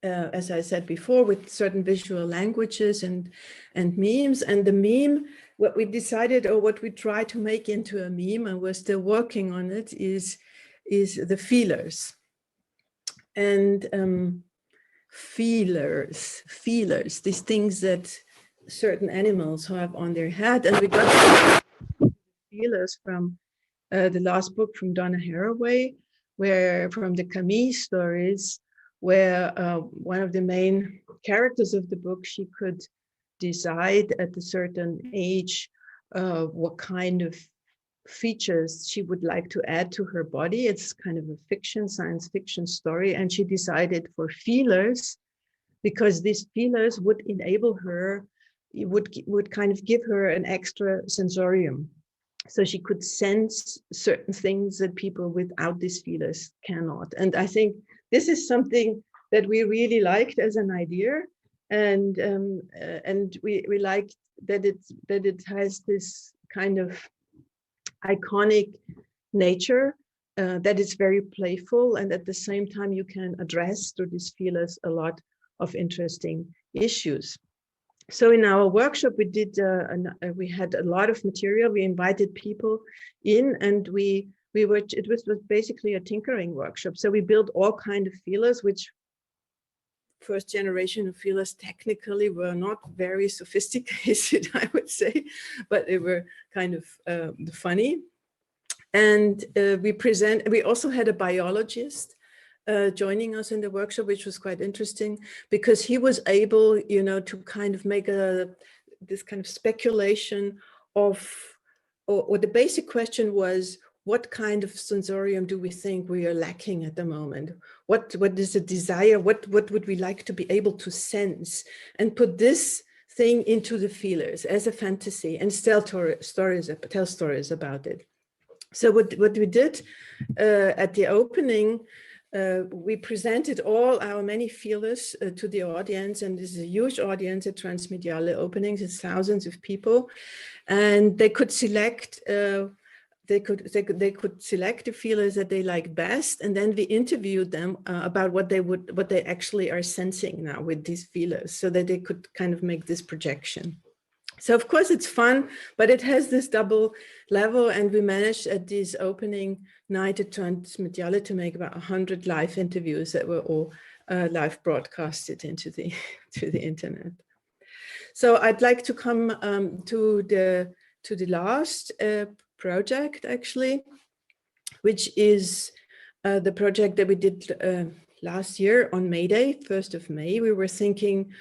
as I said before, with certain visual languages and memes. And the meme, what we decided, or what we try to make into a meme, and we're still working on it, is the feelers. And feelers, these things that certain animals have on their head. And we got feelers from the last book from Donna Haraway, where from the Camille stories, where one of the main characters of the book, she could decide at a certain age what kind of features she would like to add to her body. It's kind of a fiction, science fiction story. And she decided for feelers, because these feelers would enable her, it would kind of give her an extra sensorium. So she could sense certain things that people without these feelers cannot. And I think this is something that we really liked as an idea. And we liked that it has this kind of iconic nature, that is very playful, and at the same time you can address through these feelers a lot of interesting issues. So in our workshop we did we had a lot of material. We invited people in, and it was basically a tinkering workshop. So we built all kinds of feelers, which first generation of feelers technically were not very sophisticated, I would say, but they were kind of funny. And we also had a biologist joining us in the workshop, which was quite interesting, because he was able, you know, to kind of make this kind of speculation of, or the basic question was, what kind of sensorium do we think we are lacking at the moment? What is the desire? What would we like to be able to sense, and put this thing into the feelers as a fantasy and tell stories about it. So what we did at the opening, we presented all our many feelers to the audience, and this is a huge audience at Transmediale openings. It's thousands of people, and they could select. They could select the feelers that they liked best, and then we interviewed them about what they actually are sensing now with these feelers, so that they could kind of make this projection. So of course it's fun, but it has this double level, and we managed at this opening night at Transmediale to make about 100 live interviews that were all live broadcasted into the internet. So I'd like to come to the last project, actually, which is the project that we did last year on May Day, 1st of May. We were thinking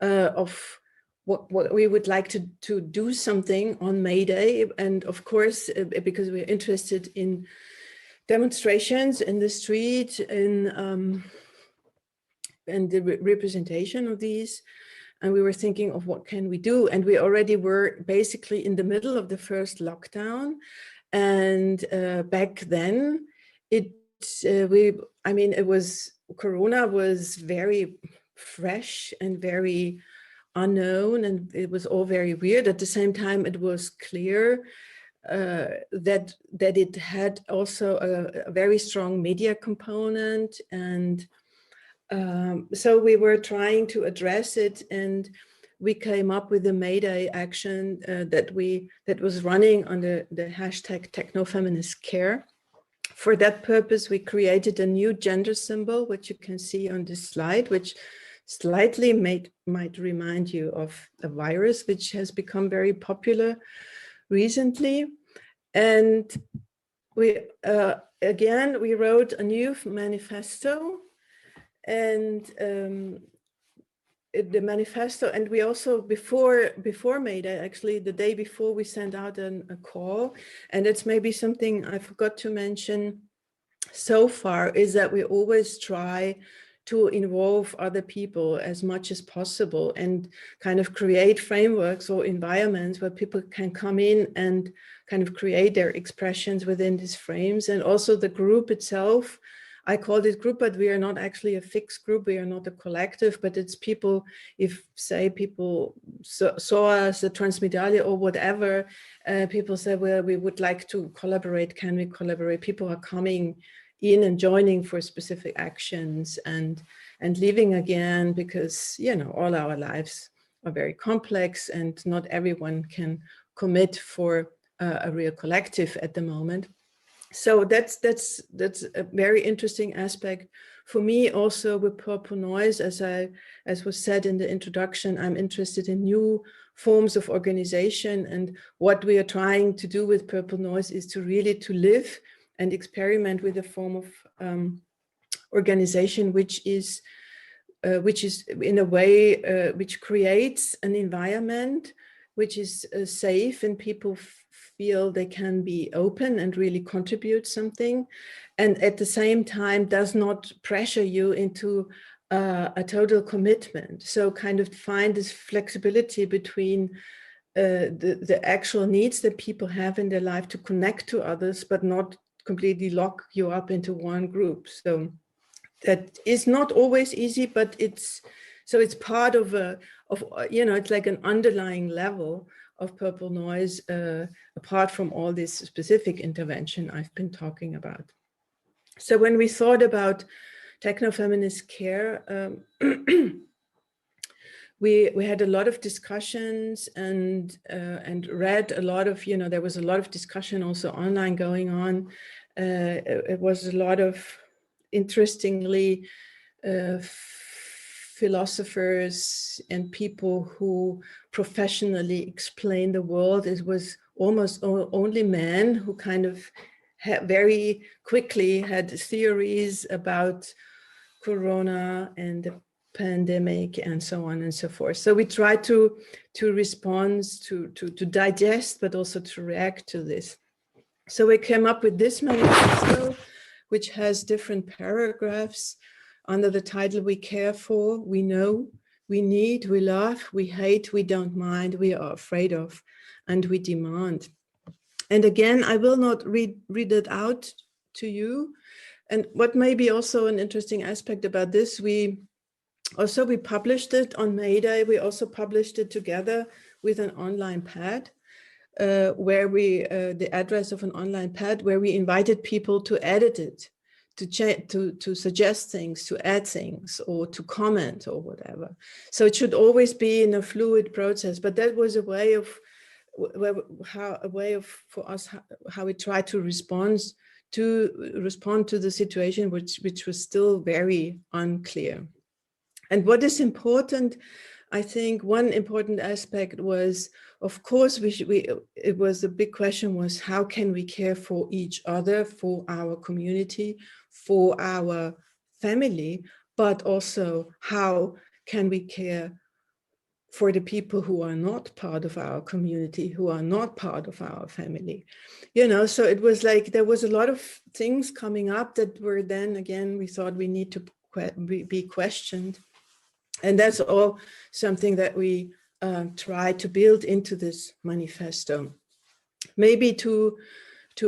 of what we would like to do something on May Day. And of course, because we're interested in demonstrations in the street, and the representation of these. And we were thinking of what can we do? And we already were basically in the middle of the first lockdown. And back then, Corona was very fresh and very unknown, and it was all very weird. At the same time, it was clear that it had also a very strong media component, and so we were trying to address it, and we came up with a May Day action that was running under the hashtag techno-feminist care. For that purpose, we created a new gender symbol, which you can see on this slide, which slightly might remind you of a virus, which has become very popular recently. And we wrote a new manifesto, and the manifesto, and we also before May Day, actually the day before, we sent out a call, and it's maybe something I forgot to mention so far, is that we always try to involve other people as much as possible and kind of create frameworks or environments where people can come in and kind of create their expressions within these frames. And also the group itself, I called it group, but we are not actually a fixed group. We are not a collective, but it's people, if say people saw us at Transmedia or whatever, people say, well, we would like to collaborate. Can we collaborate? People are coming in and joining for specific actions and leaving again, because, you know, all our lives are very complex and not everyone can commit for a real collective at the moment. So that's a very interesting aspect for me. Also with Purple Noise, as was said in the introduction, I'm interested in new forms of organization, and what we are trying to do with Purple Noise is to really to live and experiment with a form of organization which is in a way which creates an environment which is safe, and people feel they can be open and really contribute something, and at the same time does not pressure you into a total commitment. So kind of find this flexibility between the actual needs that people have in their life to connect to others, but not completely lock you up into one group. So that is not always easy, but it's part of you know, it's like an underlying level of Purple Noise, apart from all this specific intervention I've been talking about. So when we thought about techno-feminist care, we had a lot of discussions and read a lot of, you know, there was a lot of discussion also online going on. It was a lot of, interestingly, philosophers and people who professionally explain the world. It was almost only men who kind of very quickly had theories about Corona and the pandemic and so on and so forth. So we try to respond, to digest, but also to react to this. So we came up with this manifesto, which has different paragraphs under the title: we care for, we know, we need, we love, we hate, we don't mind, we are afraid of, and we demand. And again, I will not read it out to you. And what may be also an interesting aspect about this, we published it on May Day. We also published it together with an online pad, where the address of an online pad, where we invited people to edit it, to suggest things, to add things, or to comment or whatever. So it should always be in a fluid process. But that was a way of for us how we try to respond to the situation, which was still very unclear. And what is important, I think one important aspect was, of course, it was a big question was, how can we care for each other, for our community, for our family, but also how can we care for the people who are not part of our community, who are not part of our family, you know? So it was like, there was a lot of things coming up that were then, again, we thought we need to be questioned. And that's all something that we try to build into this manifesto. Maybe to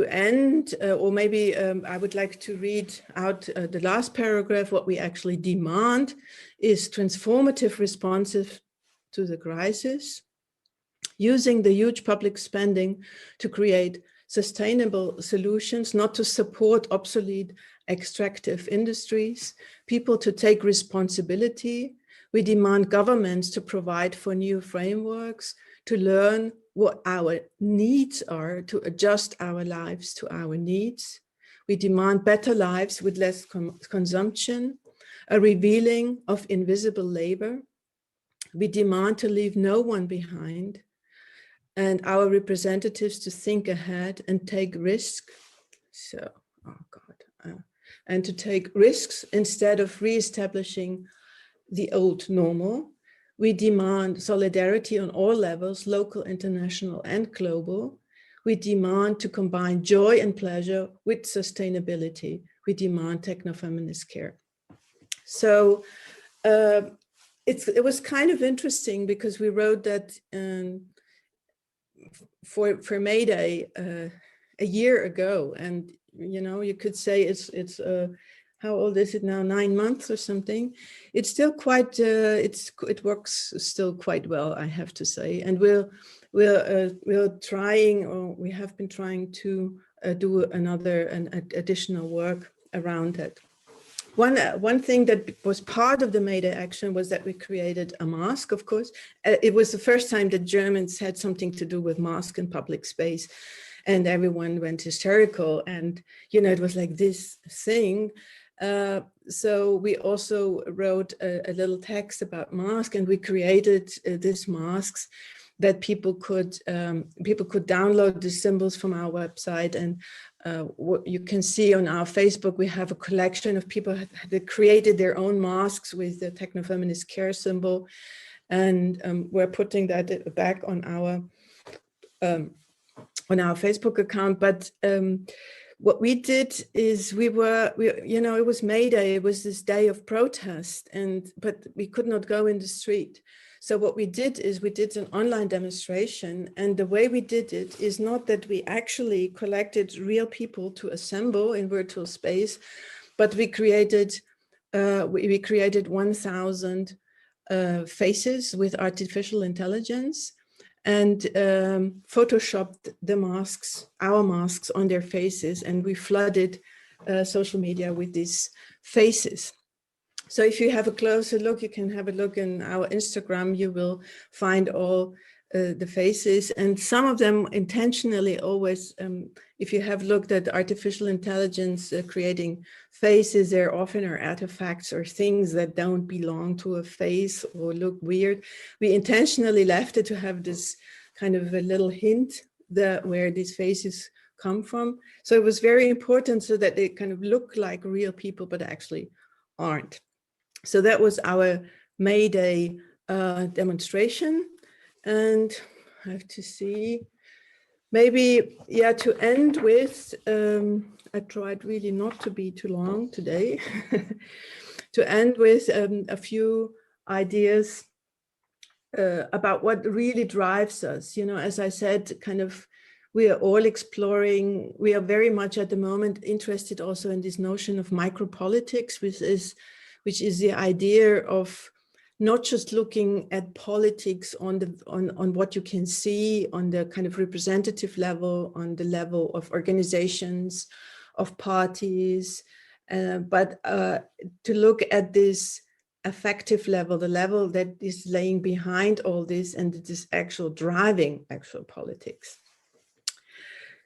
end, or maybe I would like to read out the last paragraph. What we actually demand is transformative responses to the crisis, using the huge public spending to create sustainable solutions, not to support obsolete extractive industries, people to take responsibility. We demand governments to provide for new frameworks, to learn what our needs are, to adjust our lives to our needs. We demand better lives with less consumption, a revealing of invisible labor. We demand to leave no one behind, and our representatives to think ahead and take risks. So, and to take risks instead of reestablishing the old normal. We demand solidarity on all levels, local, international, and global. We demand to combine joy and pleasure with sustainability. We demand techno-feminist care. So it was kind of interesting because we wrote that for May Day a year ago, and you know, you could say it's how old is it now? 9 months or something. It's still quite, it works still quite well, I have to say. And we're trying, or we have been trying to do an additional work around it. One thing that was part of the May Day action was that we created a mask, of course. It was the first time that Germans had something to do with mask in public space, and everyone went hysterical. And, you know, it was like this thing. So we also wrote a little text about mask, and we created these masks that people could download the symbols from our website. And what you can see on our Facebook, we have a collection of people that created their own masks with the techno-feminist care symbol, and we're putting that back on our Facebook account. But what we did is we you know, it was May Day, it was this day of protest, but we could not go in the street. So what we did is we did an online demonstration, and the way we did it is not that we actually collected real people to assemble in virtual space, but we created 1,000 faces with artificial intelligence, and photoshopped the masks, our masks, on their faces, and we flooded social media with these faces. So if you have a closer look, you can have a look in our Instagram, you will find all the faces, and some of them intentionally always, if you have looked at artificial intelligence creating faces, there often are artifacts or things that don't belong to a face or look weird. We intentionally left it to have this kind of a little hint that where these faces come from. So it was very important so that they kind of look like real people, but actually aren't. So that was our May Day demonstration. And I have to see, maybe, yeah, to end with, I tried really not to be too long today, to end with a few ideas about what really drives us. You know, as I said, kind of, we are all exploring, we are very much at the moment interested also in this notion of micropolitics, which is the idea of not just looking at politics on what you can see on the kind of representative level, on the level of organizations, of parties, but to look at this affective level, the level that is laying behind all this, and it is actual driving actual politics.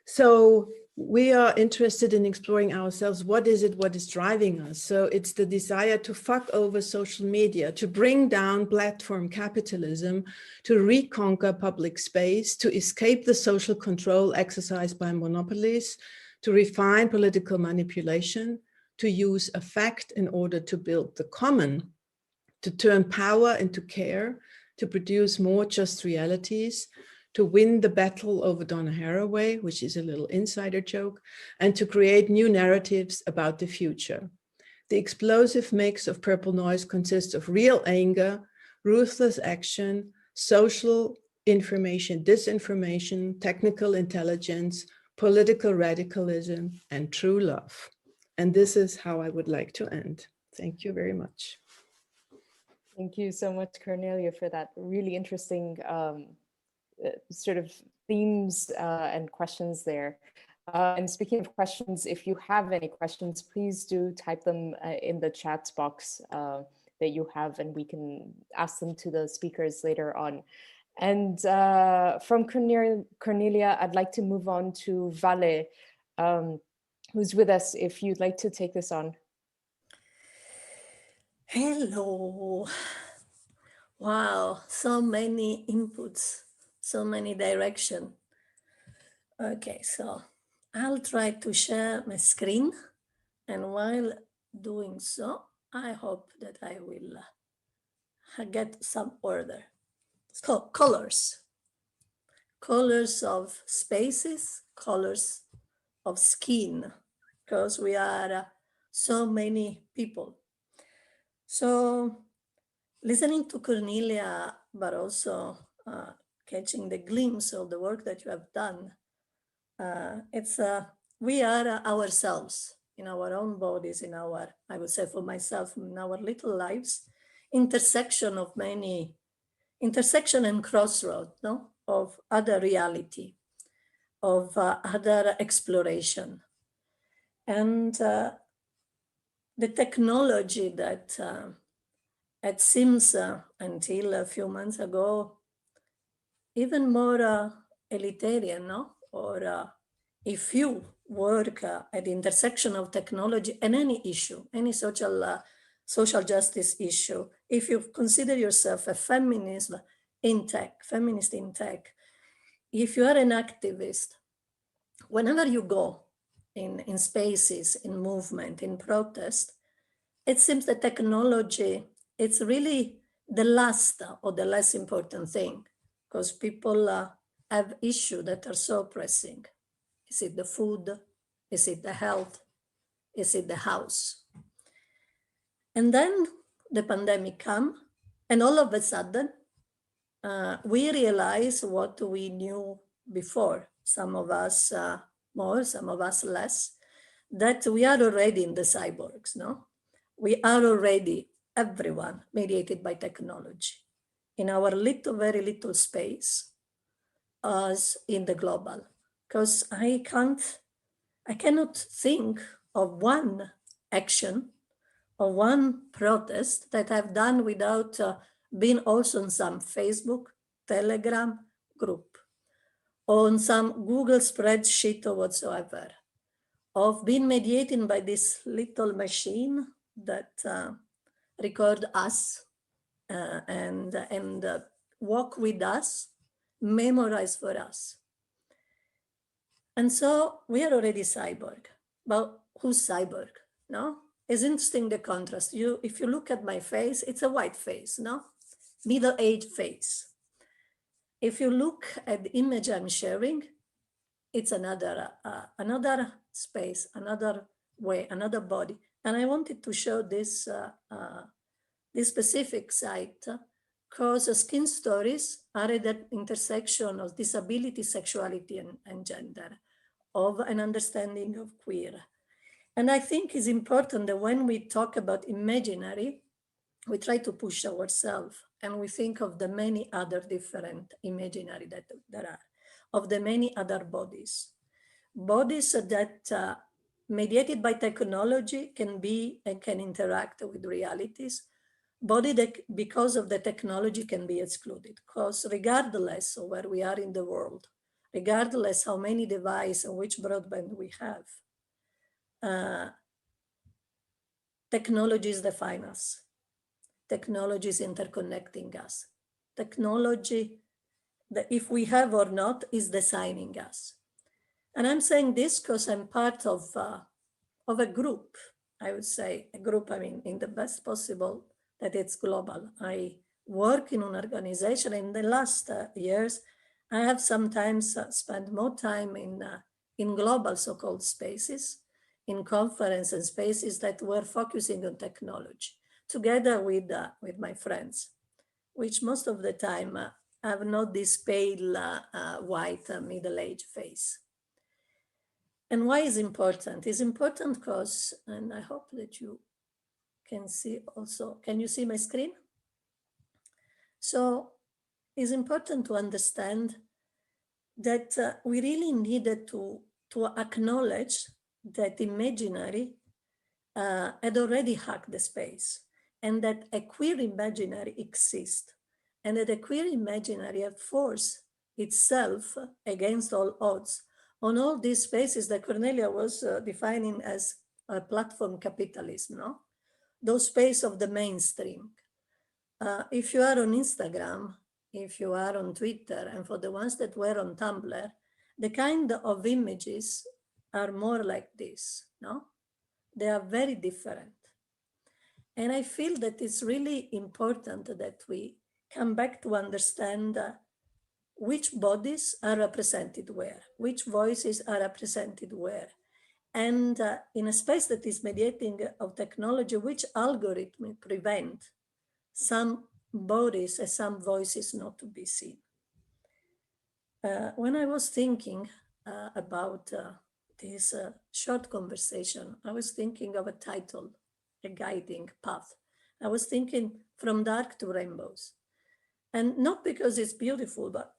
So we are interested in exploring ourselves. What is it? What is driving us? So it's the desire to fuck over social media, to bring down platform capitalism, to reconquer public space, to escape the social control exercised by monopolies, to refine political manipulation, to use affect in order to build the common, to turn power into care, to produce more just realities, to win the battle over Donna Haraway, which is a little insider joke, and to create new narratives about the future. The explosive mix of purple noise consists of real anger, ruthless action, social information, disinformation, technical intelligence, political radicalism, and true love. And this is how I would like to end. Thank you very much. Thank you so much, Cornelia, for that really interesting sort of themes and questions there. And speaking of questions, if you have any questions, please do type them in the chat box that you have, and we can ask them to the speakers later on. And from Cornelia, I'd like to move on to Vale, who's with us, if you'd like to take this on. Hello. Wow, so many inputs, so many directions. Okay, so I'll try to share my screen, and while doing so, I hope that I will get some order. So colors of spaces, colors of skin, because we are so many people. So listening to Cornelia, but also catching the glimpse of the work that you have done, we are ourselves. in our own bodies, in our, I would say for myself, in our little lives, intersection of many, intersection and crossroad, no, of other reality, of other exploration. And the technology that it seems until a few months ago, even more elitarian, no? Or if you work at the intersection of technology and any issue, any social justice issue, if you consider yourself a feminist in tech, if you are an activist, whenever you go in spaces, in movement, in protest, it seems that technology, it's really the last or the less important thing, because people have issues that are so pressing. Is it the food? Is it the health? Is it the house? And then the pandemic comes, and all of a sudden, we realize what we knew before, some of us more, some of us less, that we are already in the cyborgs, no? We are already, everyone, mediated by technology in our little, very little space as in the global. Because I cannot think of one action or one protest that I've done without being also on some Facebook, Telegram group, on some Google spreadsheet or whatsoever, of being mediated by this little machine that record us and walk with us, memorize for us. And so we are already cyborg. But who's cyborg? No? It's interesting, the contrast. If you look at my face, it's a white face, no? Middle-aged face. If you look at the image I'm sharing, it's another space, another way, another body. And I wanted to show this specific site because skin stories are at the intersection of disability, sexuality, and gender, of an understanding of queer. And I think it's important that when we talk about imaginary, we try to push ourselves and we think of the many other different imaginary that there are, of the many other bodies. Bodies that mediated by technology can be and can interact with realities. Body that because of the technology can be excluded, because regardless of where we are in the world, regardless how many devices and which broadband we have, technologies define us. Technology is interconnecting us. Technology, that if we have or not, is designing us. And I'm saying this because I'm part of a group, I would say, a group, I mean, in the best possible, that it's global. I work in an organization. In the last years, I have sometimes spent more time in global so-called spaces, in conference and spaces that were focusing on technology, together with my friends, which most of the time have not this pale, white, middle-aged face. And why is important? It's important because, and I hope that you can see also, can you see my screen? So it's important to understand that we really needed to acknowledge that imaginary had already hacked the space, and that a queer imaginary exists, and that a queer imaginary had forced itself against all odds on all these spaces that Cornelia was defining as a platform capitalism, no? Those space of the mainstream. If you are on Instagram, if you are on Twitter, and for the ones that were on Tumblr, the kind of images are more like this, no? They are very different. And I feel that it's really important that we come back to understand which bodies are represented where, which voices are represented where. And in a space that is mediating of technology, which algorithm prevent some bodies and some voices not to be seen. When I was thinking about this short conversation, I was thinking of a title, a guiding path. I was thinking from dark to rainbows. And not because it's beautiful, but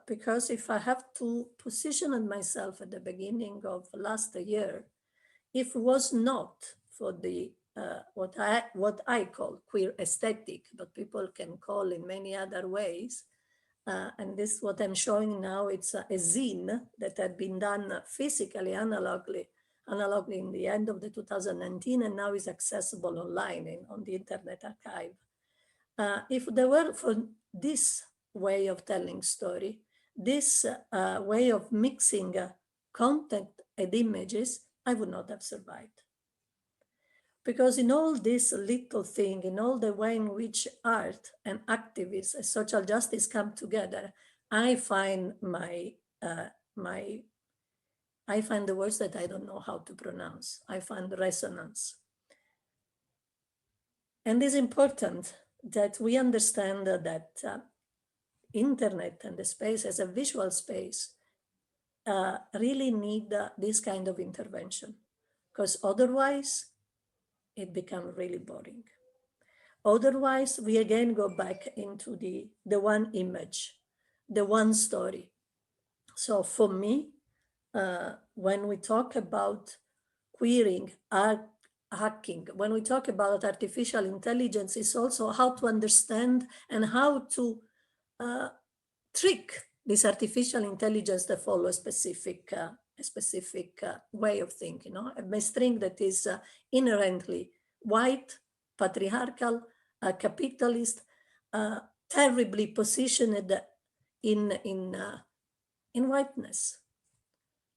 because if I have to position myself at the beginning of last year, if it was not for the what I call queer aesthetic, but people can call in many other ways, and this what I'm showing now, it's a zine that had been done physically, analogly in the end of the 2019, and now is accessible online on the Internet Archive. If there were for this way of telling story, this way of mixing content and images, I would not have survived. Because in all this little thing, in all the way in which art and activism and social justice come together, I find I find the words that I don't know how to pronounce. I find resonance. And it's important that we understand that internet and the space as a visual space really need this kind of intervention, because otherwise it becomes really boring. Otherwise, we again go back into the one image, the one story. So for me, when we talk about queering, hacking, when we talk about artificial intelligence, it's also how to understand and how to trick this artificial intelligence to follow a specific way of thinking, a string that is inherently white, patriarchal, capitalist, terribly positioned in whiteness.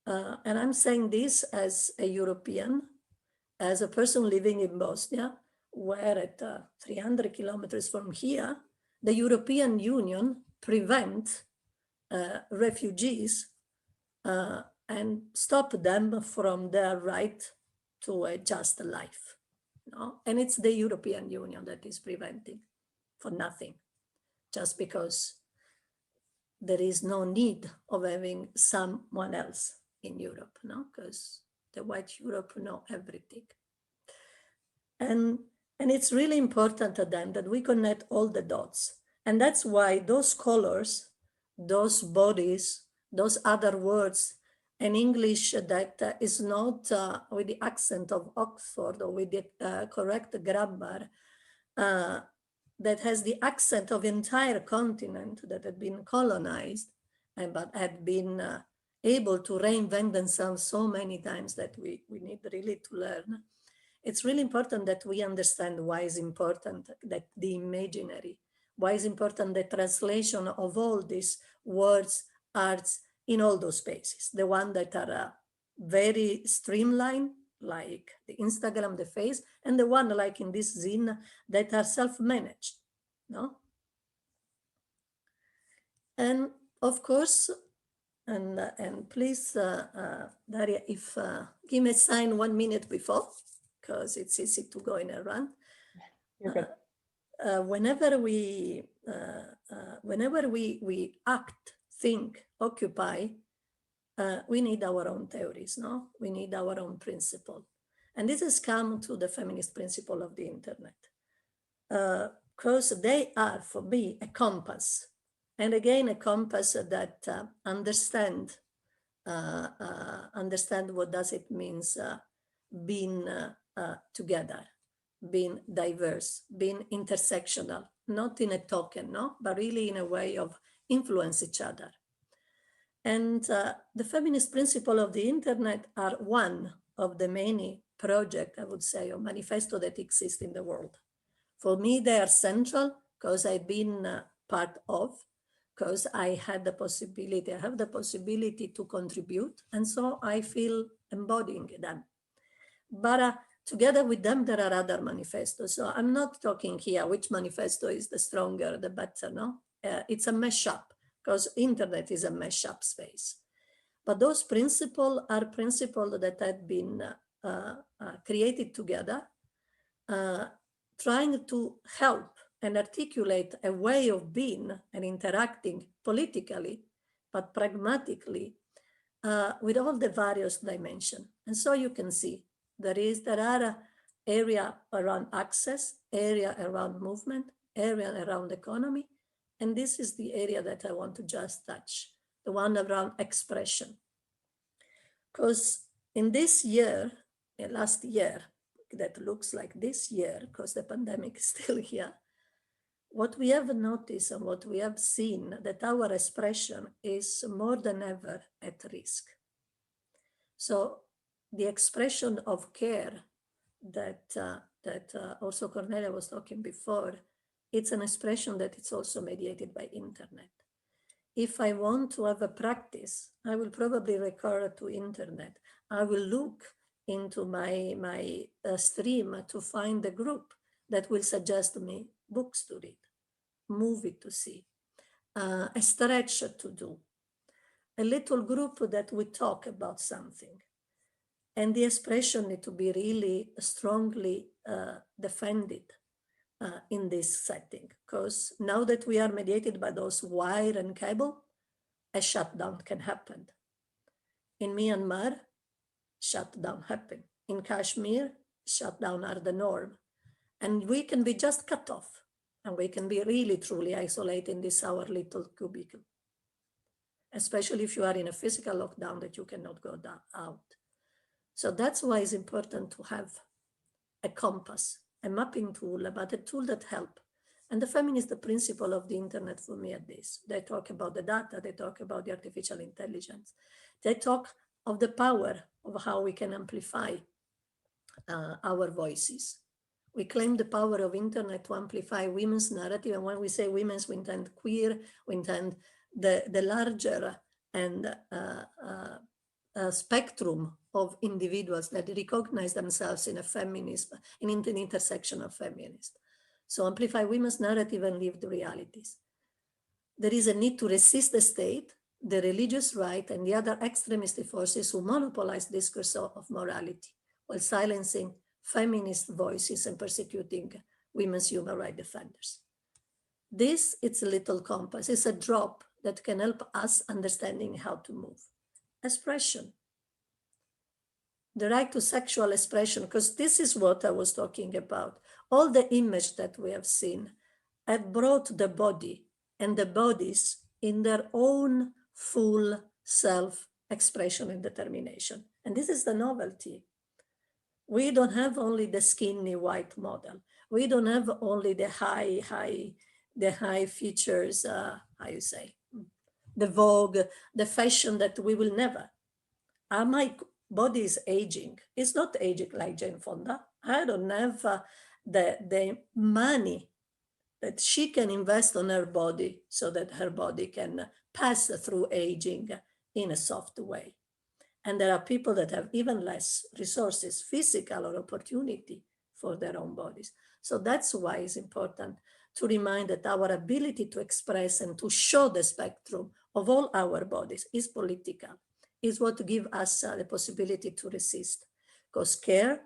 And I'm saying this as a European, as a person living in Bosnia, where at 300 kilometers from here, the European Union prevent refugees and stop them from their right to a just life. And it's the European Union that is preventing for nothing, just because there is no need of having someone else in Europe, because the white Europe know everything. And it's really important then that we connect all the dots. And that's why those colors, those bodies, those other words, an English that is not with the accent of Oxford or with the correct grammar, that has the accent of entire continent that had been colonized, but had been able to reinvent themselves so many times that we need really to learn. It's really important that we understand why it's important that the imaginary, why it's important the translation of all these words, arts, in all those spaces, the ones that are very streamlined, like the Instagram, the face, and the one like in this zine that are self-managed, And of course, and please, Dalia, if give me a sign 1 minute before, because it's easy to go in a run. You're good. Whenever we act, think, occupy, we need our own theories, We need our own principle. And this has come to the feminist principle of the internet. Because they are, for me, a compass. And again, a compass that understand what does it means being together, being diverse, being intersectional, not in a token, but really in a way of influence each other. And the feminist principle of the internet are one of the many projects, I would say, or manifesto that exist in the world. For me, they are central because I've been part of, because I have the possibility to contribute. And so I feel embodying them. But together with them, there are other manifestos. So I'm not talking here which manifesto is the stronger, the better, it's a mashup, because internet is a mashup space. But those principles are principles that have been created together, trying to help and articulate a way of being and interacting politically, but pragmatically, with all the various dimensions. And so you can see there are area around access, area around movement, area around economy, and this is the area that I want to just touch, the one around expression. Because in this year, last year, that looks like this year, because the pandemic is still here, what we have noticed and what we have seen that our expression is more than ever at risk. So the expression of care that also Cornelia was talking before, it's an expression that it's also mediated by internet. If I want to have a practice, I will probably recur to internet. I will look into my stream to find a group that will suggest me books to read, movie to see, a stretch to do, a little group that we talk about something. And the expression need to be really strongly defended in this setting, because now that we are mediated by those wire and cable, a shutdown can happen. In Myanmar, shutdown happen. In Kashmir, shutdown are the norm. And we can be just cut off, and we can be really truly isolated in this our little cubicle, especially if you are in a physical lockdown that you cannot go out. So that's why it's important to have a compass, a mapping tool, but a tool that helps. And the feminist, the principle of the internet for me at this. They talk about the data, they talk about the artificial intelligence. They talk of the power of how we can amplify our voices. We claim the power of internet to amplify women's narrative. And when we say women's, we intend queer, we intend the larger and spectrum of individuals that recognize themselves in a feminism, in the intersection of feminism. So amplify women's narrative and lived realities. There is a need to resist the state, the religious right, and the other extremist forces who monopolize discourse of morality while silencing feminist voices and persecuting women's human rights defenders. This, it's a little compass, it's a drop that can help us understanding how to move. Expression. The right to sexual expression, because this is what I was talking about. All the image that we have seen have brought the body and the bodies in their own full self-expression and determination. And this is the novelty. We don't have only the skinny white model. We don't have only the high features, how you say, the Vogue, the fashion that we will never. My body is aging. It's not aging like Jane Fonda. I don't have the money that she can invest on her body so that her body can pass through aging in a soft way. And there are people that have even less resources, physical or opportunity for their own bodies. So that's why it's important to remind that our ability to express and to show the spectrum of all our bodies is political, is what gives us the possibility to resist. Because care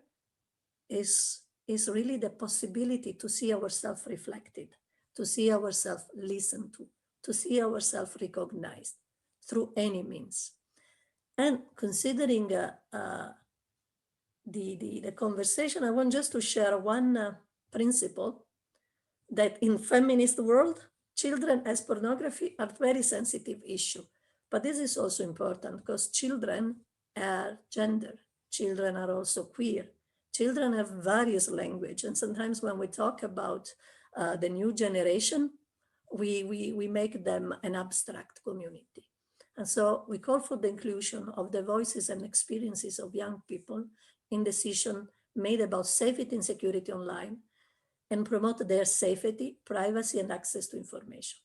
is really the possibility to see ourselves reflected, to see ourselves listened to see ourselves recognized through any means. And considering the conversation, I want just to share one principle that in feminist world, children as pornography are very sensitive issue. But this is also important because children are gender. Children are also queer. Children have various language. And sometimes when we talk about the new generation, we make them an abstract community. And so we call for the inclusion of the voices and experiences of young people in decisions made about safety and security online and promote their safety, privacy, and access to information.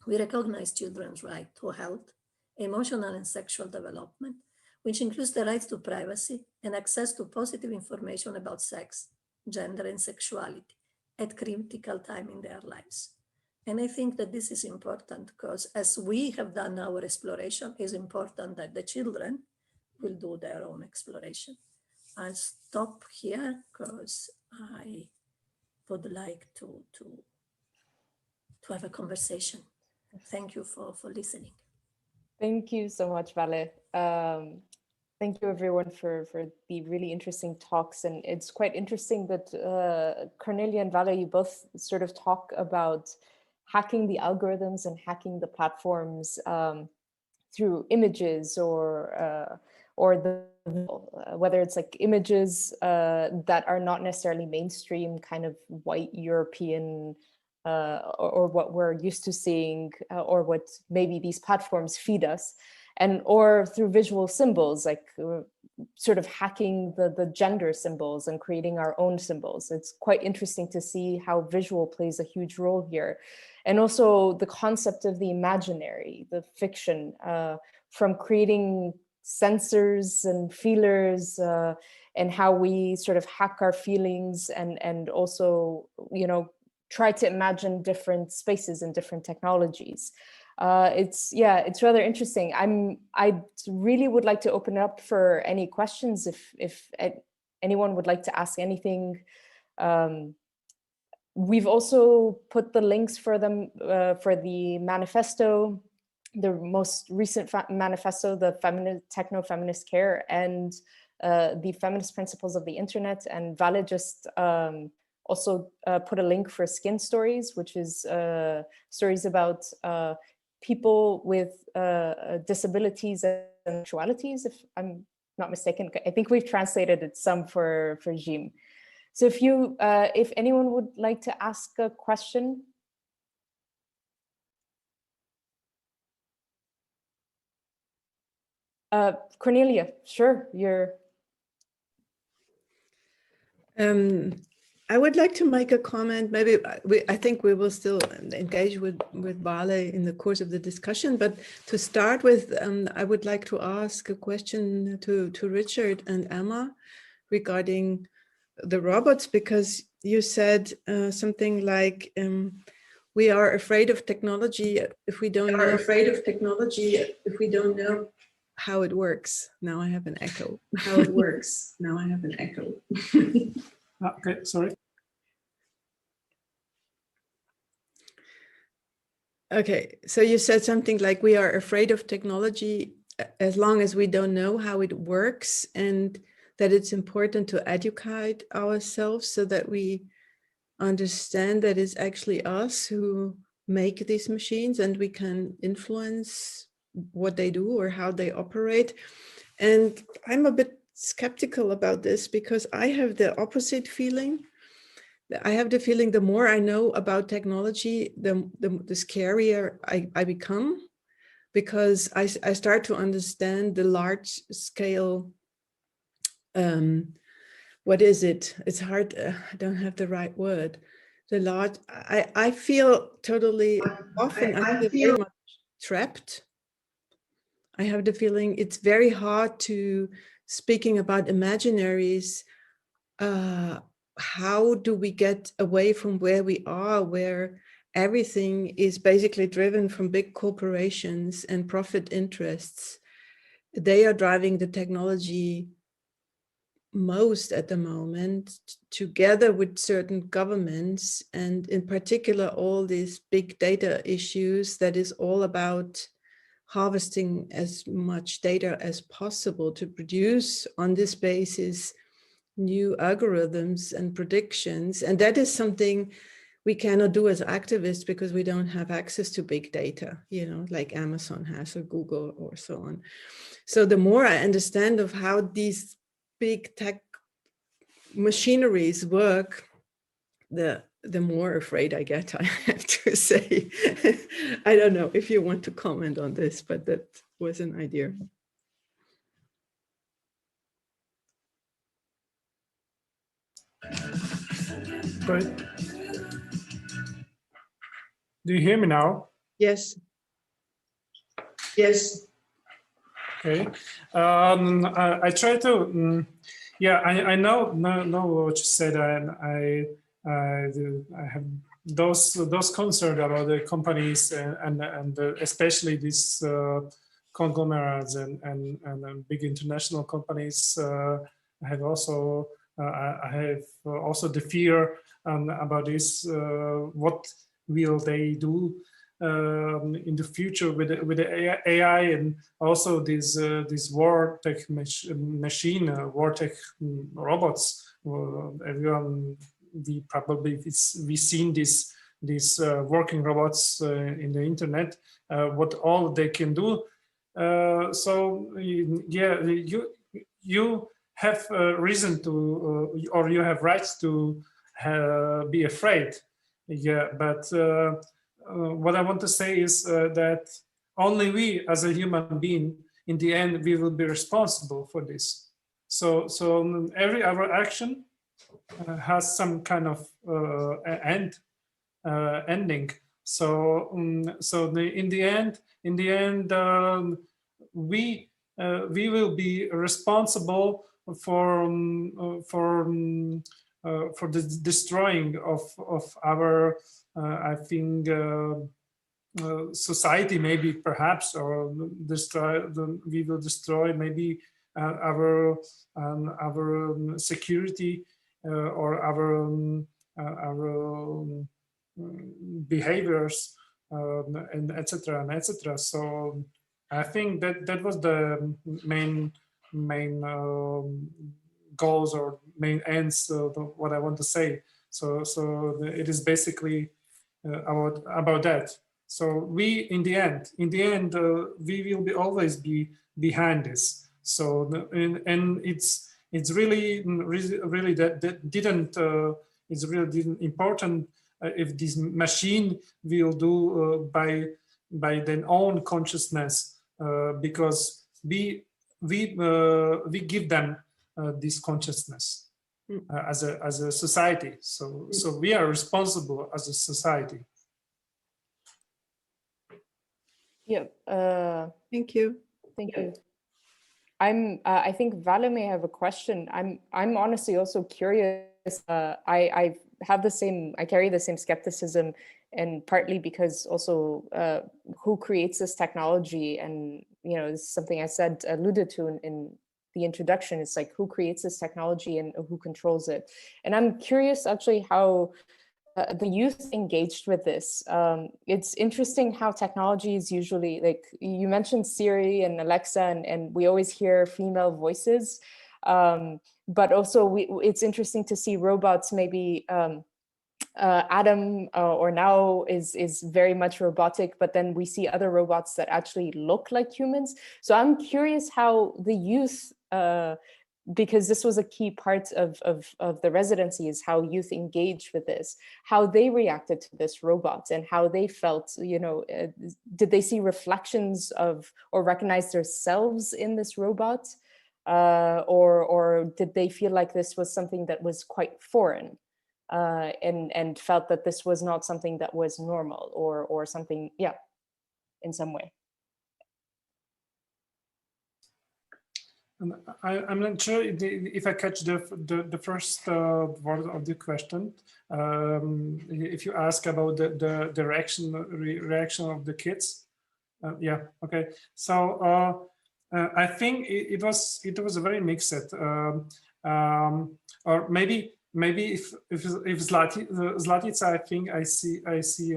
We recognize children's right to health, emotional and sexual development, which includes the rights to privacy and access to positive information about sex, gender, and sexuality at critical time in their lives. And I think that this is important because as we have done our exploration, it's important that the children will do their own exploration. I'll stop here because I would like to have a conversation. Thank you for listening. Thank you so much, Vale. Thank you everyone for the really interesting talks. And it's quite interesting that Cornelia and Vale, you both sort of talk about hacking the algorithms and hacking the platforms through images or whether it's like images that are not necessarily mainstream, kind of white European or what we're used to seeing, or what maybe these platforms feed us, and or through visual symbols, like sort of hacking the gender symbols and creating our own symbols. It's quite interesting to see how visual plays a huge role here. And also the concept of the imaginary, the fiction, from creating sensors and feelers, and how we sort of hack our feelings and also, you know, try to imagine different spaces and different technologies. It's rather interesting. I really would like to open it up for any questions if anyone would like to ask anything. We've also put the links for them for the manifesto, the most recent manifesto, the techno-feminist care, and the feminist principles of the internet. And Vale just also put a link for Skin Stories, which is stories about people with disabilities and sexualities, if I'm not mistaken. I think we've translated it some for Jim. So if anyone would like to ask a question. Cornelia, sure, you're. I would like to make a comment. Maybe I think we will still engage with Vale in the course of the discussion. But to start with, I would like to ask a question to Richard and Emma regarding the robots, because you said something like, we are afraid of technology if we don't know. Afraid of technology if we don't know how it works. Now I have an echo. How it works. Now I have an echo. Okay, sorry. Okay, so you said something like we are afraid of technology as long as we don't know how it works, and that it's important to educate ourselves so that we understand that it's actually us who make these machines and we can influence what they do or how they operate. And I'm a bit skeptical about this because I have the opposite feeling. I have the feeling the more I know about technology, the scarier I become, because I start to understand the large scale, what is it? It's hard, I don't have the right word. The large, I feel totally, often I feel very much trapped. I have the feeling it's very hard to, speaking about imaginaries, how do we get away from where we are, where everything is basically driven from big corporations and profit interests? They are driving the technology most at the moment, together with certain governments, and in particular all these big data issues that is all about harvesting as much data as possible to produce on this basis new algorithms and predictions. And that is something we cannot do as activists because we don't have access to big data, you know, like Amazon has or Google or so on. So the more I understand of how these big tech machineries work, the more afraid I get, I have to say. I don't know if you want to comment on this, but that was an idea. Great. Do you hear me now? Yes. Yes. Okay. I try to. Yeah, I know what you said, and I have those concerns about the companies and especially these conglomerates and big international companies. I have also the fear about this. What will they do in the future with the AI and also these war tech machine, war tech robots. Everyone, we seen these working robots in the internet, what all they can do. So yeah, you have reason to, or you have rights to be afraid. Yeah, but what I want to say is that only we, as a human being, in the end, we will be responsible for this. So every our action has some kind of ending. So in the end, we will be responsible for the destroying of our I think society, maybe perhaps, or we will destroy maybe our security or our behaviors and etc. and etc. So I think that was the main goals or main ends of what I want to say. So it is basically about that. So we, in the end, we will always be behind this. So and it's really that didn't it's really didn't important if this machine will do by their own consciousness, because we give them this consciousness as a society. So we are responsible as a society. Yeah. Thank you. Thank you. I think Vale may have a question. I'm honestly also curious. I have the same. I carry the same skepticism, and partly because also who creates this technology, and this is something I said alluded to in the introduction. It's like, who creates this technology and who controls it? And I'm curious actually how the youth engaged with this. It's interesting how technology is usually, like you mentioned Siri and Alexa, and we always hear female voices, but also it's interesting to see robots. Maybe Adam or now is very much robotic, but then we see other robots that actually look like humans. So I'm curious how the youth, because this was a key part of the residency, is how youth engaged with this, how they reacted to this robot and how they felt, did they see reflections of or recognize themselves in this robot? Or did they feel like this was something that was quite foreign and felt that this was not something that was normal or something, in some way? I'm not sure if I catch the first word of the question. If you ask about the reaction of the kids, yeah, okay. So I think it was a very mixed, or maybe if Zlatica, I think I see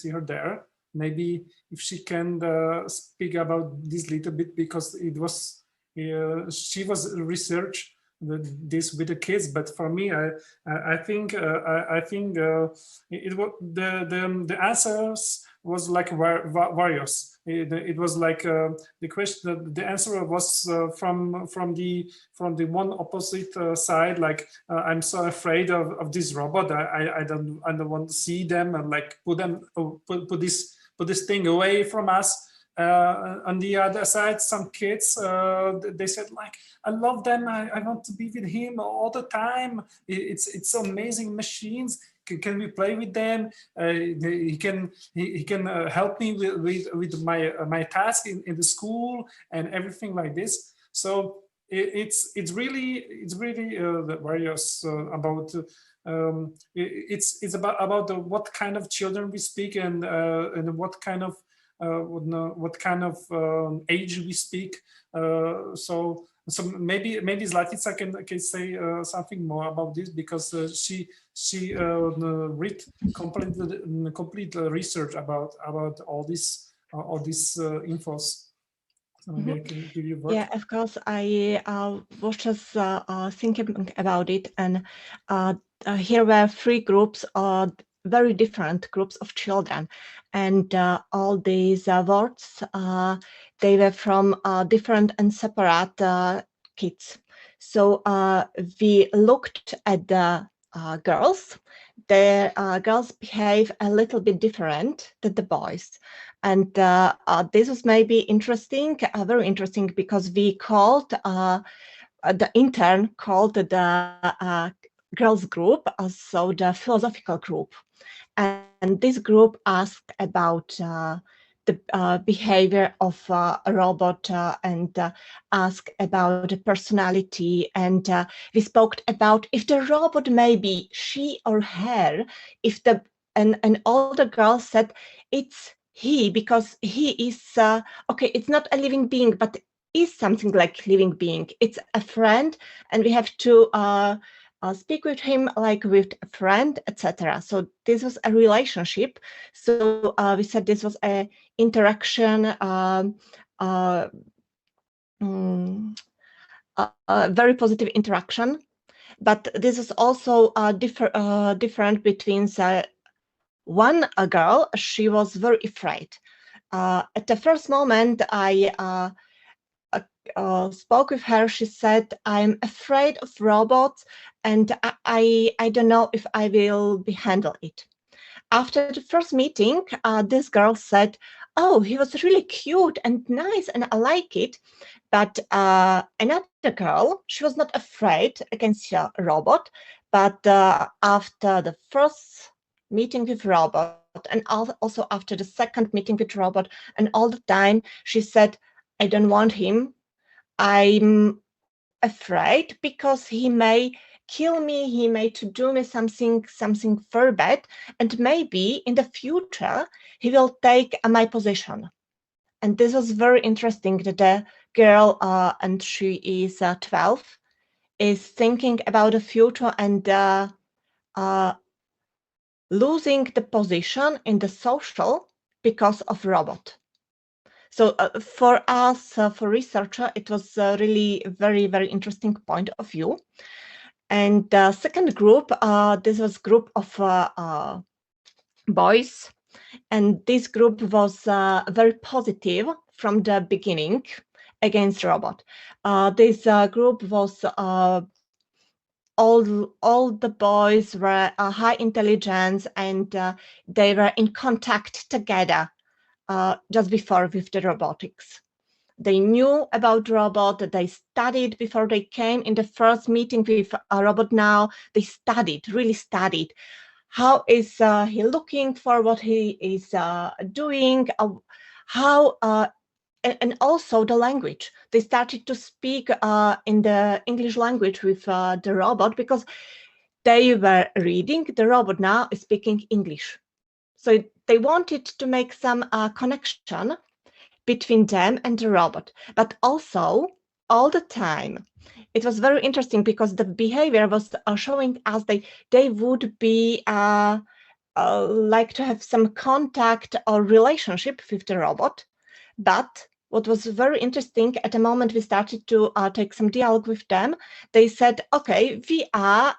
her there. Maybe if she can speak about this little bit, because it was. She was research this with the kids, but for me, I think it was the answers was like various. It was like the question. The answer was from the one opposite side. Like I'm so afraid of this robot. I don't want to see them, and like put this thing away from us. On the other side, some kids, they said like, I love them. I want to be with him all the time. It's amazing machines. Can we play with them? He can help me with my task in the school and everything like this. So it's really the various about. It's about what kind of children we speak and what kind of age we speak. So So maybe Zlatica can say something more about this, because she read complete research about all this infos. So maybe I can give you word. Yeah, of course. I was just thinking about it, and here were 3 groups, very different groups of children, and all these words, they were from different and separate kids. So we looked at the girls. The girls behave a little bit different than the boys. And this was maybe interesting, very interesting, because we called, the intern called the girls group, so the philosophical group. And this group asked about the behavior of a robot and asked about the personality. And we spoke about if the robot may be she or her, if the, and all the girls said it's he, because he is, okay, it's not a living being, but is something like living being. It's a friend, and we have to speak with him like with a friend, etc. So this was a relationship. So we said this was a interaction, a very positive interaction. But this is also different between one girl. She was very afraid. At the first moment I spoke with her, she said, I'm afraid of robots, and I don't know if I will be handle it. After the first meeting, this girl said, oh, he was really cute and nice, and I like it. But another girl, she was not afraid against a robot, but after the first meeting with robot, and also after the second meeting with robot, and all the time she said, I don't want him. I'm afraid because he may kill me, he may to do me something very bad, and maybe in the future he will take my position. And this was very interesting that the girl, and she is 12, is thinking about the future and losing the position in the social because of robot. So for us, for researcher, it was really very, very interesting point of view. And the second group, this was group of boys, and this group was very positive from the beginning against robot. This group was all the boys were high intelligence, and they were in contact together just before with the robotics. They knew about robot, they studied before they came in the first meeting with a robot. Now they studied, really studied. How is he looking for, what he is doing, how, and also the language. They started to speak in the English language with the robot, because they were reading, the robot now is speaking English. So they wanted to make some connection between them and the robot. But also, all the time, it was very interesting, because the behavior was showing us they would be like to have some contact or relationship with the robot. But what was very interesting, at the moment we started to take some dialogue with them, they said, okay, we are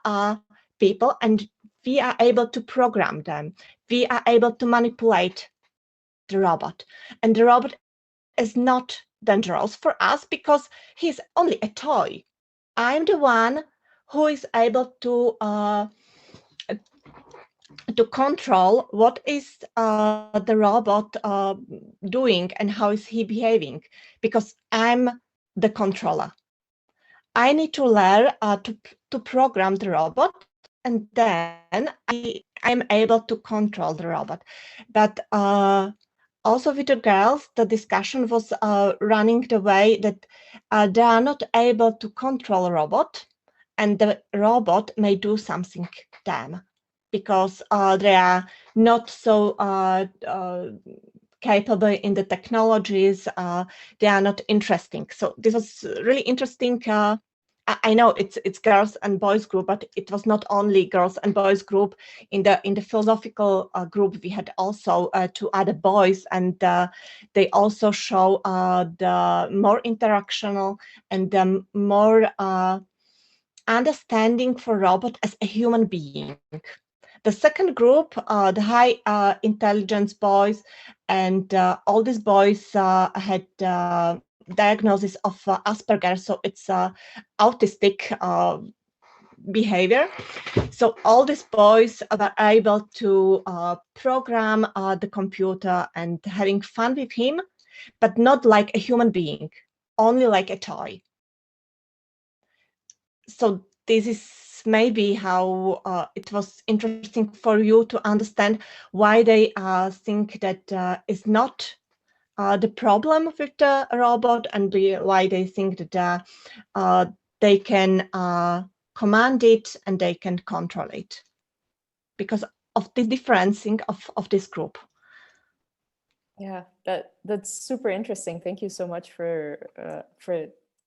people, and we are able to program them. We are able to manipulate the robot. And the robot is not dangerous for us, because he's only a toy. I'm the one who is able to control what is the robot doing and how is he behaving, because I'm the controller. I need to learn to program the robot, and then I'm able to control the robot. But also with the girls, the discussion was running the way that they are not able to control a robot, and the robot may do something to them, because they are not so capable in the technologies, they are not interesting. So this was really interesting. I know it's girls and boys group, but it was not only girls and boys group. In the philosophical group, we had also 2 other boys, and they also show the more interactional and the more understanding for robot as a human being. The second group, the high intelligence boys, and all these boys had diagnosis of Asperger, so it's autistic behavior. So all these boys were able to program the computer and having fun with him, but not like a human being, only like a toy. So this is maybe how it was interesting for you to understand why they think that is not the problem with the robot, and why they think that they can command it and they can control it because of the differencing of this group. Yeah, that's super interesting. Thank you so much for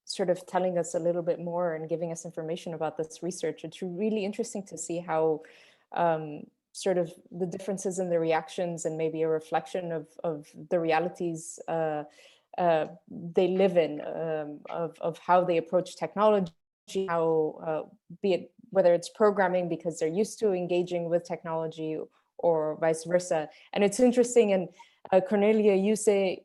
sort of telling us a little bit more and giving us information about this research. It's really interesting to see how sort of the differences in the reactions and maybe a reflection of the realities they live in, of how they approach technology, how be it whether it's programming because they're used to engaging with technology or vice versa. And it's interesting, and Cornelia, you say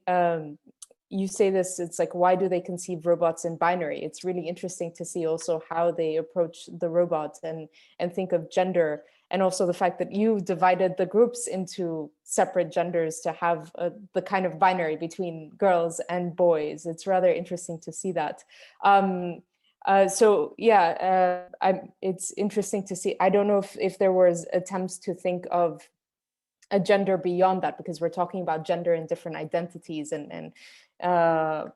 this, it's like, why do they conceive robots in binary? It's really interesting to see also how they approach the robots and think of gender, and also the fact that you divided the groups into separate genders to have the kind of binary between girls and boys. It's rather interesting to see that. So yeah, it's interesting to see. I don't know if there was attempts to think of a gender beyond that, because we're talking about gender and different identities, and Vale,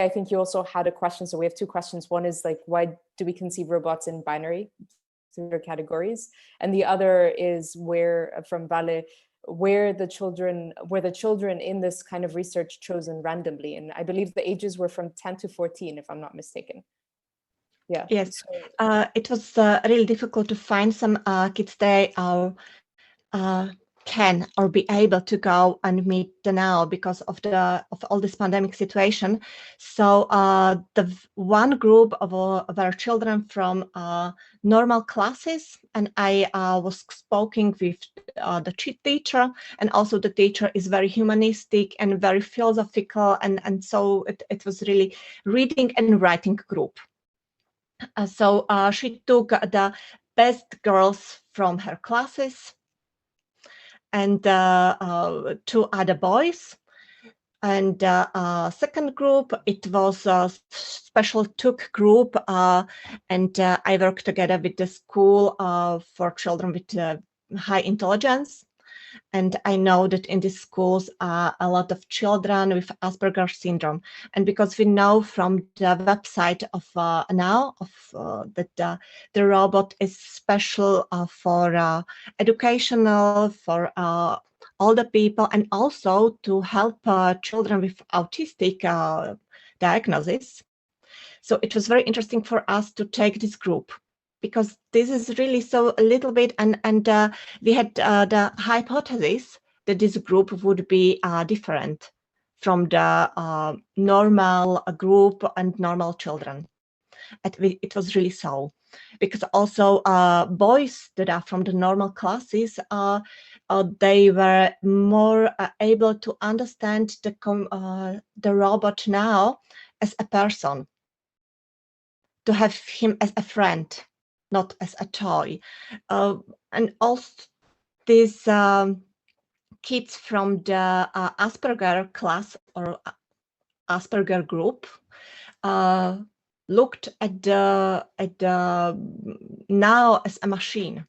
I think you also had a question. So we have 2 questions. One is like, why do we conceive robots in binary through their categories? And the other is from Vale, were the children in this kind of research chosen randomly? And I believe the ages were from 10 to 14, if I'm not mistaken. Yeah. Yes, it was really difficult to find some kids they can or be able to go and meet now because of all this pandemic situation. So the one group of our children from normal classes, and I was speaking with the teacher, and also the teacher is very humanistic and very philosophical, and so it was really reading and writing group. So she took the best girls from her classes and 2 other boys. And second group, it was a special TUC group, and I worked together with the school for children with high intelligence. And I know that in these schools are a lot of children with Asperger syndrome. And because we know from the website of that the robot is special for educational, for older people, and also to help children with autistic diagnosis. So it was very interesting for us to take this group, because this is really so a little bit, and we had the hypothesis that this group would be different from the normal group and normal children. It was really so, because also boys that are from the normal classes, they were more able to understand the robot now as a person, to have him as a friend, not as a toy. And also these kids from the Asperger class or Asperger group looked at the now as a machine.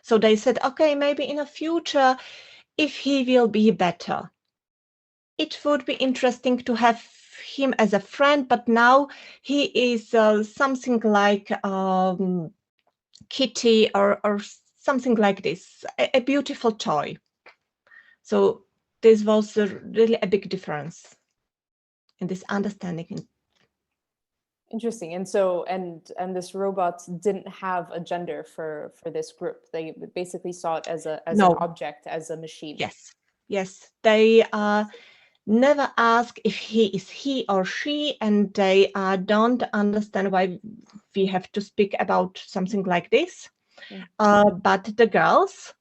So they said, okay, maybe in the future, if he will be better, it would be interesting to have him as a friend, but now he is something like kitty or something like this, a beautiful toy. So this was really a big difference in this understanding. Interesting. And so, and this robot didn't have a gender for this group. They basically saw it as No. an object, as a machine. Yes, yes. They never ask if he is he or she, and they don't understand why we have to speak about something like this. But the girls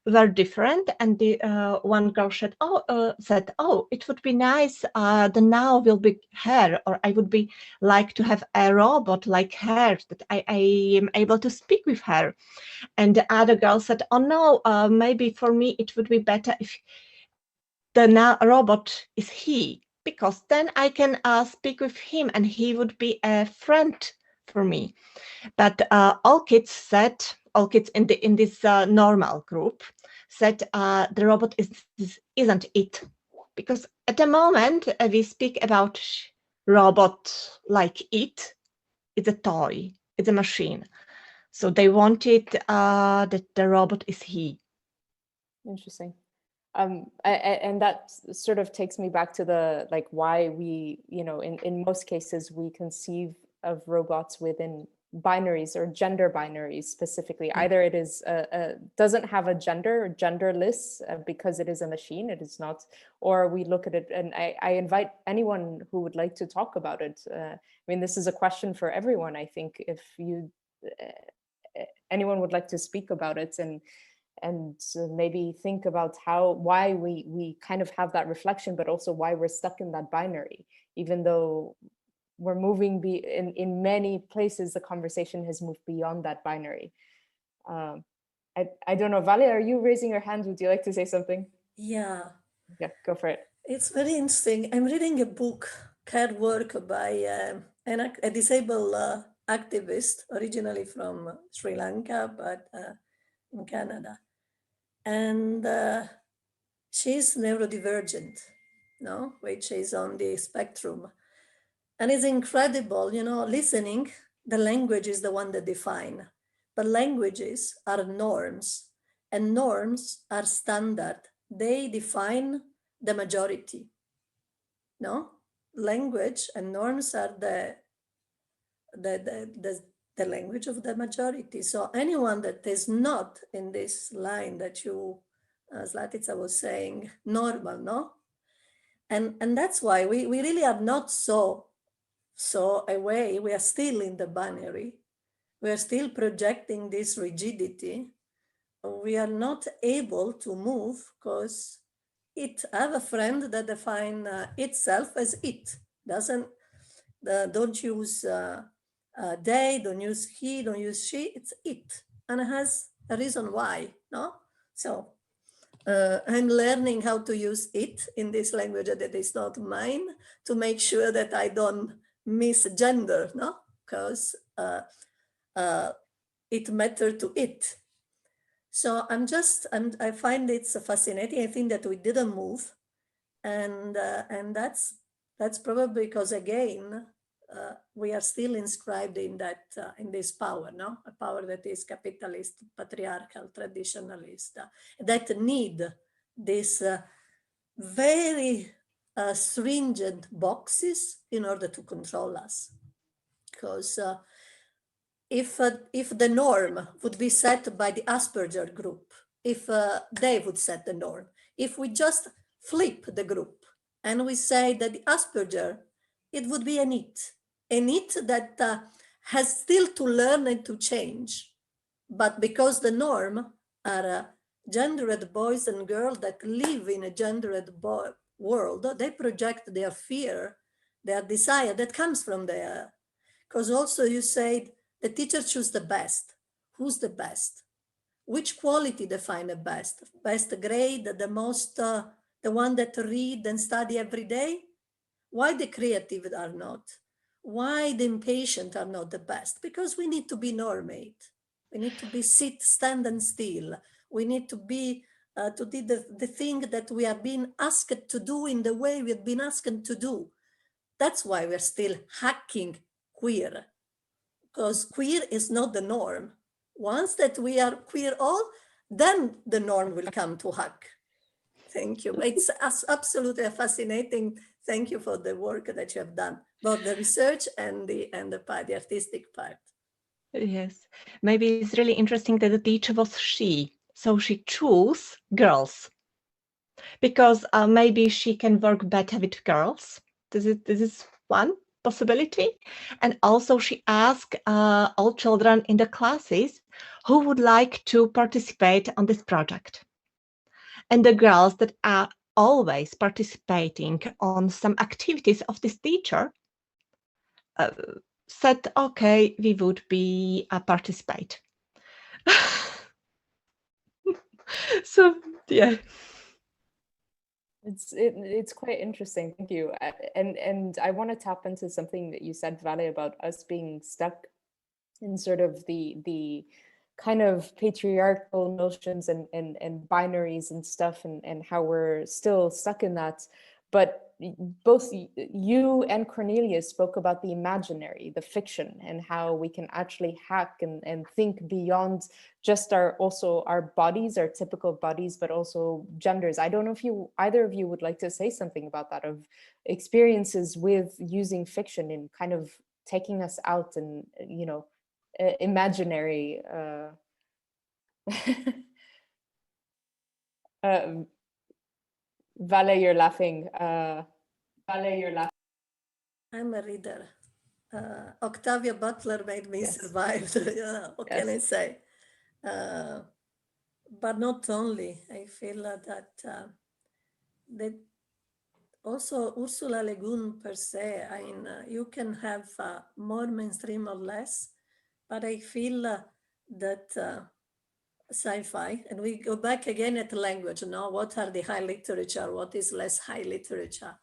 were different, and the one girl said, "Oh, it would be nice. The now will be her, or I would be like to have a robot like her that I am able to speak with her." And the other girl said, "Oh no, maybe for me it would be better if the now robot is he, because then I can speak with him, and he would be a friend for me." But all kids in this normal group said the robot isn't it, because at the moment we speak about robot like it's a toy, it's a machine. So they wanted that the robot is he. Interesting. And that sort of takes me back to the, like, why we, in most cases we conceive of robots within binaries or gender binaries specifically. Either it is doesn't have a gender or genderless because it is a machine, it is not, or we look at it, and I invite anyone who would like to talk about it. I mean, this is a question for everyone. I think if you anyone would like to speak about it and maybe think about why we kind of have that reflection, but also why we're stuck in that binary, even though we're moving in many places, the conversation has moved beyond that binary. I don't know, Vale, are you raising your hand? Would you like to say something? Yeah. Yeah, go for it. It's very interesting. I'm reading a book, CAD work by a disabled activist, originally from Sri Lanka, but in Canada. And she's neurodivergent, which is on the spectrum. And it's incredible, listening, the language is the one that define, but languages are norms, and norms are standard. They define the majority, Language and norms are the language of the majority. So anyone that is not in this line that you, Zlatica was saying, normal, And that's why we really are not so away. We are still in the binary. We are still projecting this rigidity. We are not able to move because I have a friend that defines itself as it. Don't use they, don't use he, don't use she, it's it. And it has a reason why, So I'm learning how to use it in this language that is not mine to make sure that I don't misgender, because it matters to it. So I find it's fascinating. I think that we didn't move, and that's probably because, again, we are still inscribed in that in this power, a power that is capitalist, patriarchal, traditionalist, that need this very stringent boxes in order to control us. Because if the norm would be set by the Asperger group, if they would set the norm, if we just flip the group and we say that the Asperger, it would be an it that has still to learn and to change. But because the norm are gendered boys and girls that live in a gendered world, they project their fear, their desire that comes from there. Because also you said the teacher choose the best. Who's the best? Which quality define the best? Best grade, the most, the one that read and study every day? Why the creative are not? Why the impatient are not the best? Because we need to be normate. We need to be stand and still. We need to be to do the thing that we are being asked to do in the way we've been asked to do. That's why we're still hacking queer, because queer is not the norm. Once that we are queer all, then the norm will come to hack. Thank you. It's absolutely fascinating. Thank you for the work that you have done, both the research and the artistic part. Yes, maybe it's really interesting that the teacher was she, so she chose girls because maybe she can work better with girls. This is one possibility. And also she asked all children in the classes who would like to participate on this project. And the girls that are always participating on some activities of this teacher said, okay, we would be participate. So yeah. It's quite interesting. Thank you. And I want to tap into something that you said, Vale, about us being stuck in sort of the kind of patriarchal notions and binaries and stuff, and how we're still stuck in that. But both you and Cornelia spoke about the imaginary, the fiction, and how we can actually hack and think beyond just our bodies, our typical bodies, but also genders. I don't know if either of you would like to say something about that, of experiences with using fiction and kind of taking us out and, you know, imaginary Vale, you're laughing. Vale, you're laughing. I'm a reader. Octavia Butler made me survive. What can I say? But not only. I feel that also Ursula Le Guin per se. I mean, you can have more mainstream or less, but I feel that sci-fi, and we go back again at language, what are the high literature, what is less high literature.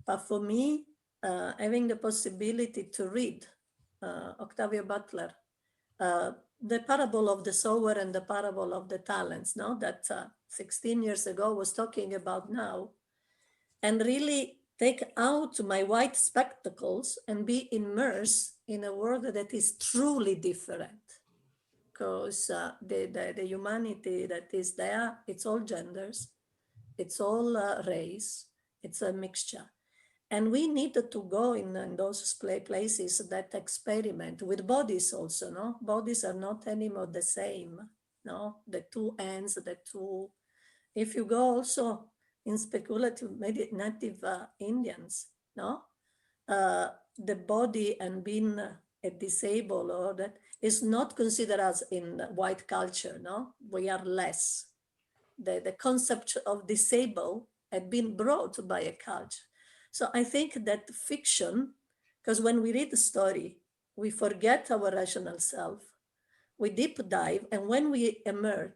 But for me, having the possibility to read Octavia Butler, the parable of the sower and the parable of the talents, that 16 years ago was talking about now, and really take out my white spectacles and be immersed in a world that is truly different. Because the humanity that is there, it's all genders, it's all race, it's a mixture. And we needed to go in those places that experiment with bodies also, Bodies are not anymore the same, The two ends, if you go also in speculative native Indians, the body and being disabled or that is not considered as in white culture, We are less. The concept of disabled had been brought by a culture. So I think that fiction, because when we read the story, we forget our rational self, we deep dive, and when we emerge,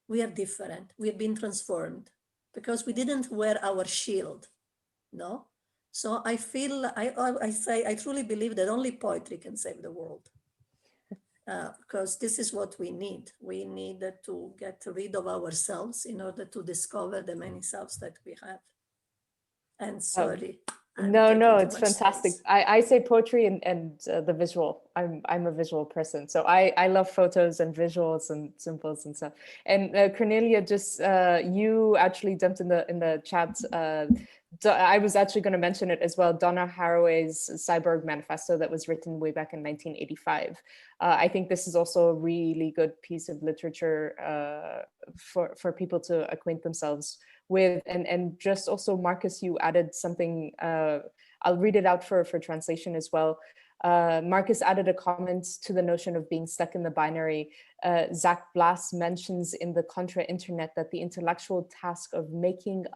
we are different, we have been transformed, because we didn't wear our shield, So I feel, I truly believe that only poetry can save the world. Because this is what we need. We need to get rid of ourselves in order to discover the many selves that we have. And sorry. No, it's fantastic. I say poetry and the visual. I'm a visual person, so I love photos and visuals and symbols and stuff. And Cornelia, just you actually jumped in the chat. I was actually going to mention it as well. Donna Haraway's Cyborg Manifesto that was written way back in 1985. I think this is also a really good piece of literature for people to acquaint themselves with. And just also, Marcus, you added something. I'll read it out for translation as well. Marcus added a comment to the notion of being stuck in the binary. Zach Blass mentions in the Contra Internet that the intellectual task of making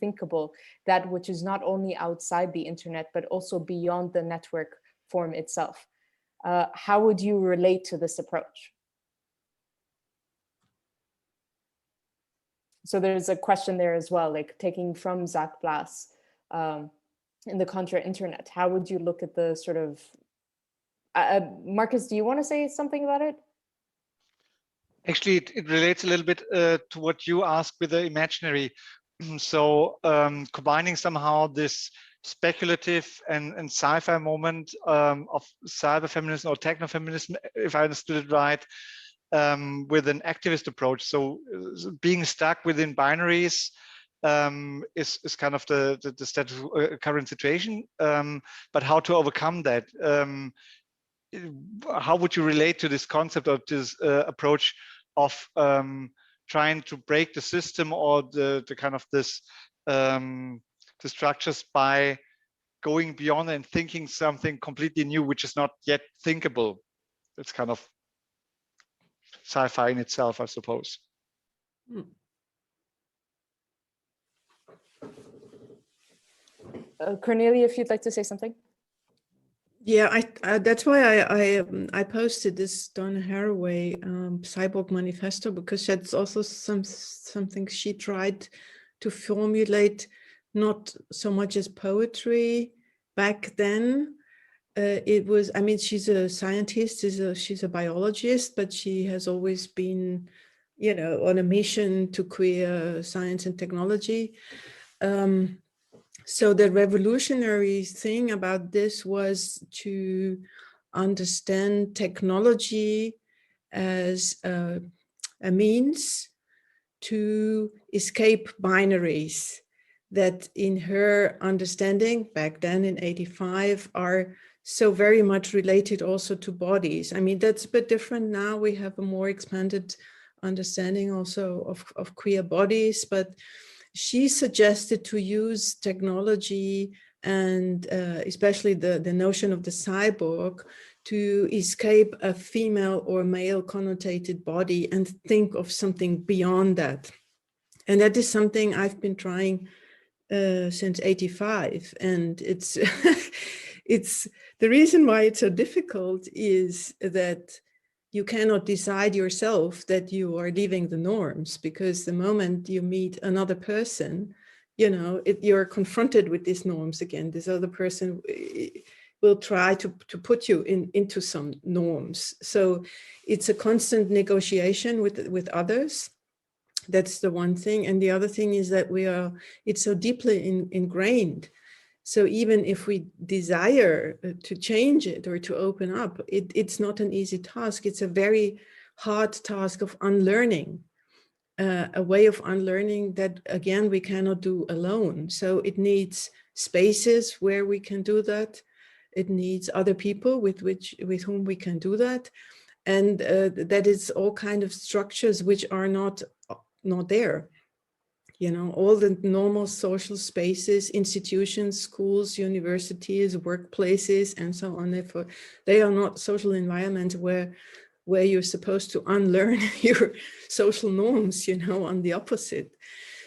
thinkable that which is not only outside the internet, but also beyond the network form itself. How would you relate to this approach? So there's a question there as well, like taking from Zach Blass in the Contra Internet. How would you look at the sort of, Marcus, do you want to say something about it? Actually, it relates a little bit to what you asked with the imaginary. So combining somehow this speculative and sci-fi moment of cyber feminism or techno-feminism, if I understood it right, with an activist approach. So being stuck within binaries is kind of the status current situation, but how to overcome that? How would you relate to this concept of this approach of trying to break the system or the kind of this the structures by going beyond and thinking something completely new, which is not yet thinkable? It's kind of sci-fi in itself, I suppose. Cornelia, if you'd like to say something. Yeah, that's why I posted this Donna Haraway Cyborg Manifesto, because that's also something she tried to formulate, not so much as poetry back then. It was, I mean, she's a scientist, she's a biologist, but she has always been, you know, on a mission to queer science and technology. So the revolutionary thing about this was to understand technology as a means to escape binaries that, in her understanding back then in '85, are so very much related also to bodies. I mean, that's a bit different now. We have a more expanded understanding also of queer bodies, but she suggested to use technology and especially the notion of the cyborg to escape a female or male connotated body and think of something beyond that. And that is something I've been trying since '85. And it's, it's the reason why it's so difficult is that you cannot decide yourself that you are leaving the norms, because the moment you meet another person, you know, you're confronted with these norms again. This other person will try to put you into some norms. So it's a constant negotiation with others. That's the one thing. And the other thing is that it's so deeply ingrained. So even if we desire to change it or to open up, it's not an easy task. It's a very hard task of unlearning, a way of unlearning that, again, we cannot do alone. So it needs spaces where we can do that. It needs other people with whom we can do that. And that is all kind of structures which are not there. You know, all the normal social spaces, institutions, schools, universities, workplaces, and so on. Therefore, they are not social environments where you're supposed to unlearn your social norms, you know, on the opposite.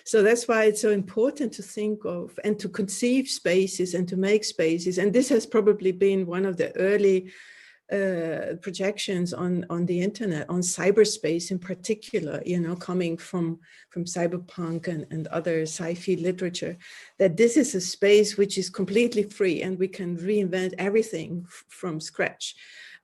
So that's why it's so important to think of and to conceive spaces and to make spaces. And this has probably been one of the early projections on the internet, on cyberspace in particular, you know, coming from cyberpunk and other sci-fi literature, that this is a space which is completely free and we can reinvent everything from scratch.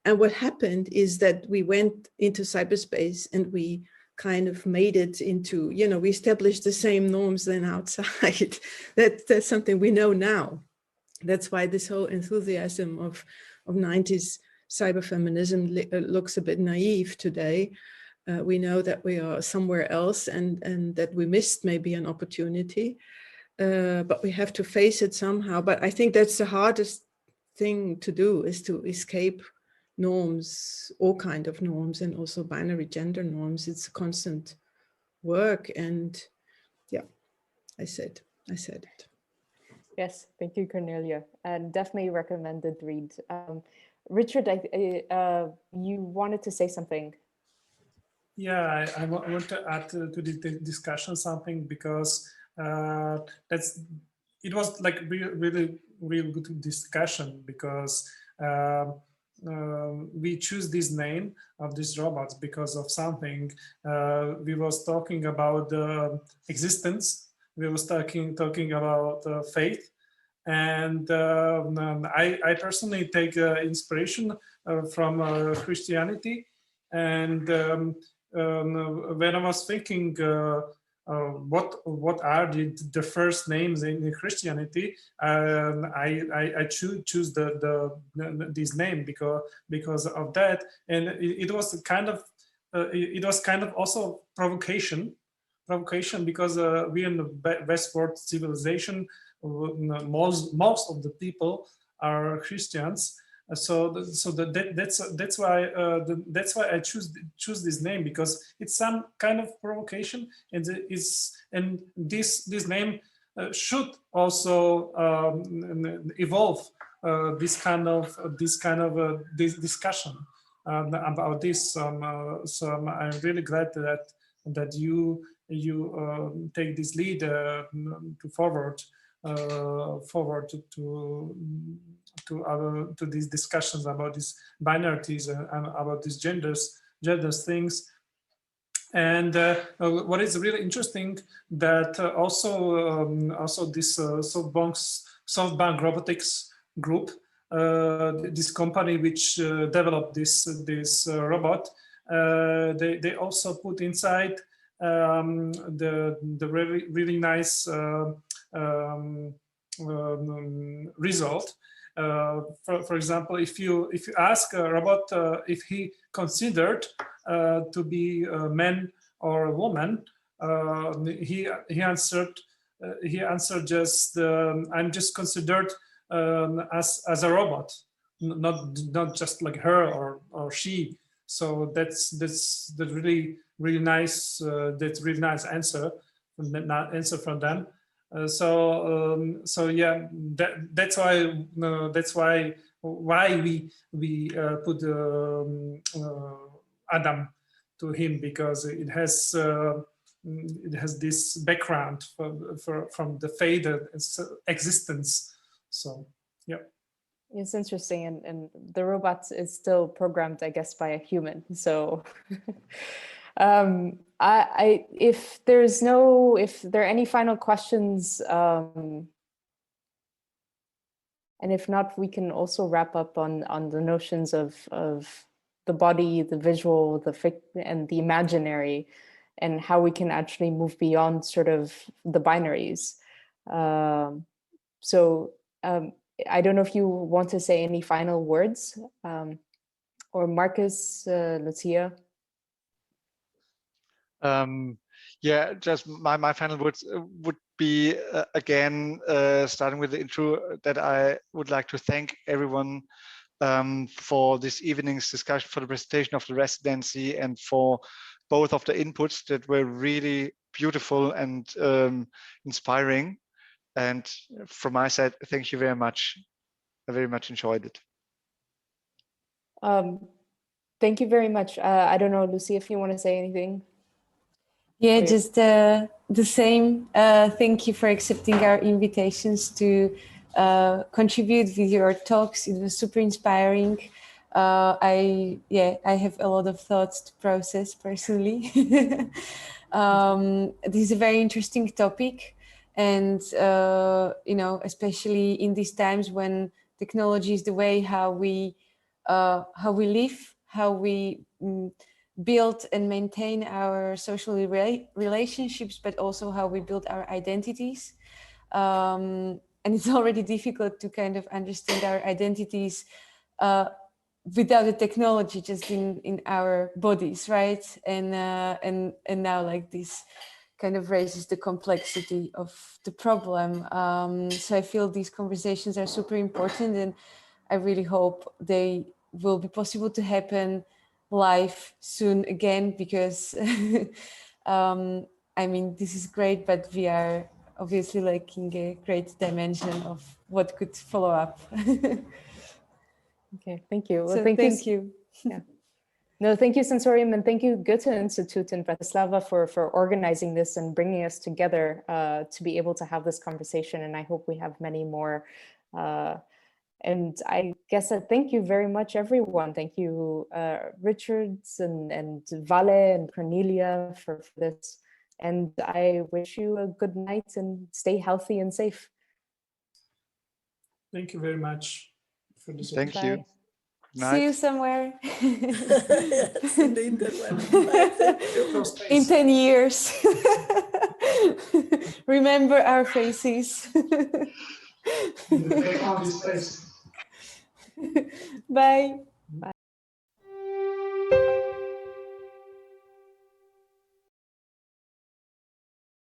And what happened is that we went into cyberspace and we kind of made it into, you know, we established the same norms than outside. That's something we know now. That's why this whole enthusiasm of 90s cyberfeminism looks a bit naive today. We know that we are somewhere else and that we missed maybe an opportunity, but we have to face it somehow. But I think that's the hardest thing to do, is to escape norms, all kind of norms, and also binary gender norms. It's a constant work. And yeah, I said it. Yes, thank you, Cornelia. And definitely recommended read. Richard, you wanted to say something. Yeah, I want to add to the discussion something, because it was like really good discussion, because we choose this name of these robots because of something. We was talking about existence. We was talking about faith. And I personally take inspiration from Christianity. And when I was thinking what are the first names in Christianity, I choose this name because of that. And it was kind of it was kind of also provocation because we in the westward civilization, most of the people are Christians. That's why I choose this name, because it's some kind of provocation, and this name should also evolve this discussion about this. So I'm really glad that you take this lead to forward to these discussions about these binarities and about these genders things. And what is really interesting, that also this SoftBank Robotics group, this company which developed this robot, they also put inside the really nice result. For example, if you ask a robot if he considered to be a man or a woman, he answered just I'm just considered as a robot, not just like her or she. So that's the really nice answer from them. So yeah, that's why we put Adam to him, because it has this background from the faded existence. So yeah, it's interesting, and the robot is still programmed, I guess, by a human. So if there are any final questions, and if not, we can also wrap up on the notions of the body, the visual, and the imaginary, and how we can actually move beyond sort of the binaries. I don't know if you want to say any final words, or Marcus, Lucia. Yeah, just my final words would be again, starting with the intro, that I would like to thank everyone for this evening's discussion, for the presentation of the residency, and for both of the inputs that were really beautiful and inspiring. And from my side, thank you very much. I very much enjoyed it. Thank you very much. I don't know, Lucy, if you want to say anything. Yeah, just the same. Thank you for accepting our invitations to contribute with your talks. It was super inspiring. I have a lot of thoughts to process personally. This is a very interesting topic, and especially in these times when technology is the way how we live, how we build and maintain our social relationships, but also how we build our identities. And it's already difficult to kind of understand our identities without the technology, just in our bodies, right? And now like this kind of raises the complexity of the problem. So I feel these conversations are super important, and I really hope they will be possible to happen live soon again, because I mean, this is great, but we are obviously lacking a great dimension of what could follow up. Okay, thank you. Well, So thank you. Yeah. No, thank you, Sensorium, and thank you, Goethe Institute in Bratislava for organizing this and bringing us together to be able to have this conversation. And I hope we have many more. And I guess thank you very much, everyone. Thank you, Richards and Vale and Cornelia for this. And I wish you a good night and stay healthy and safe. Thank you very much for this. Thank Bye. you. See you somewhere. Yes, in the interweb. In 10 years. Remember our faces. Bye.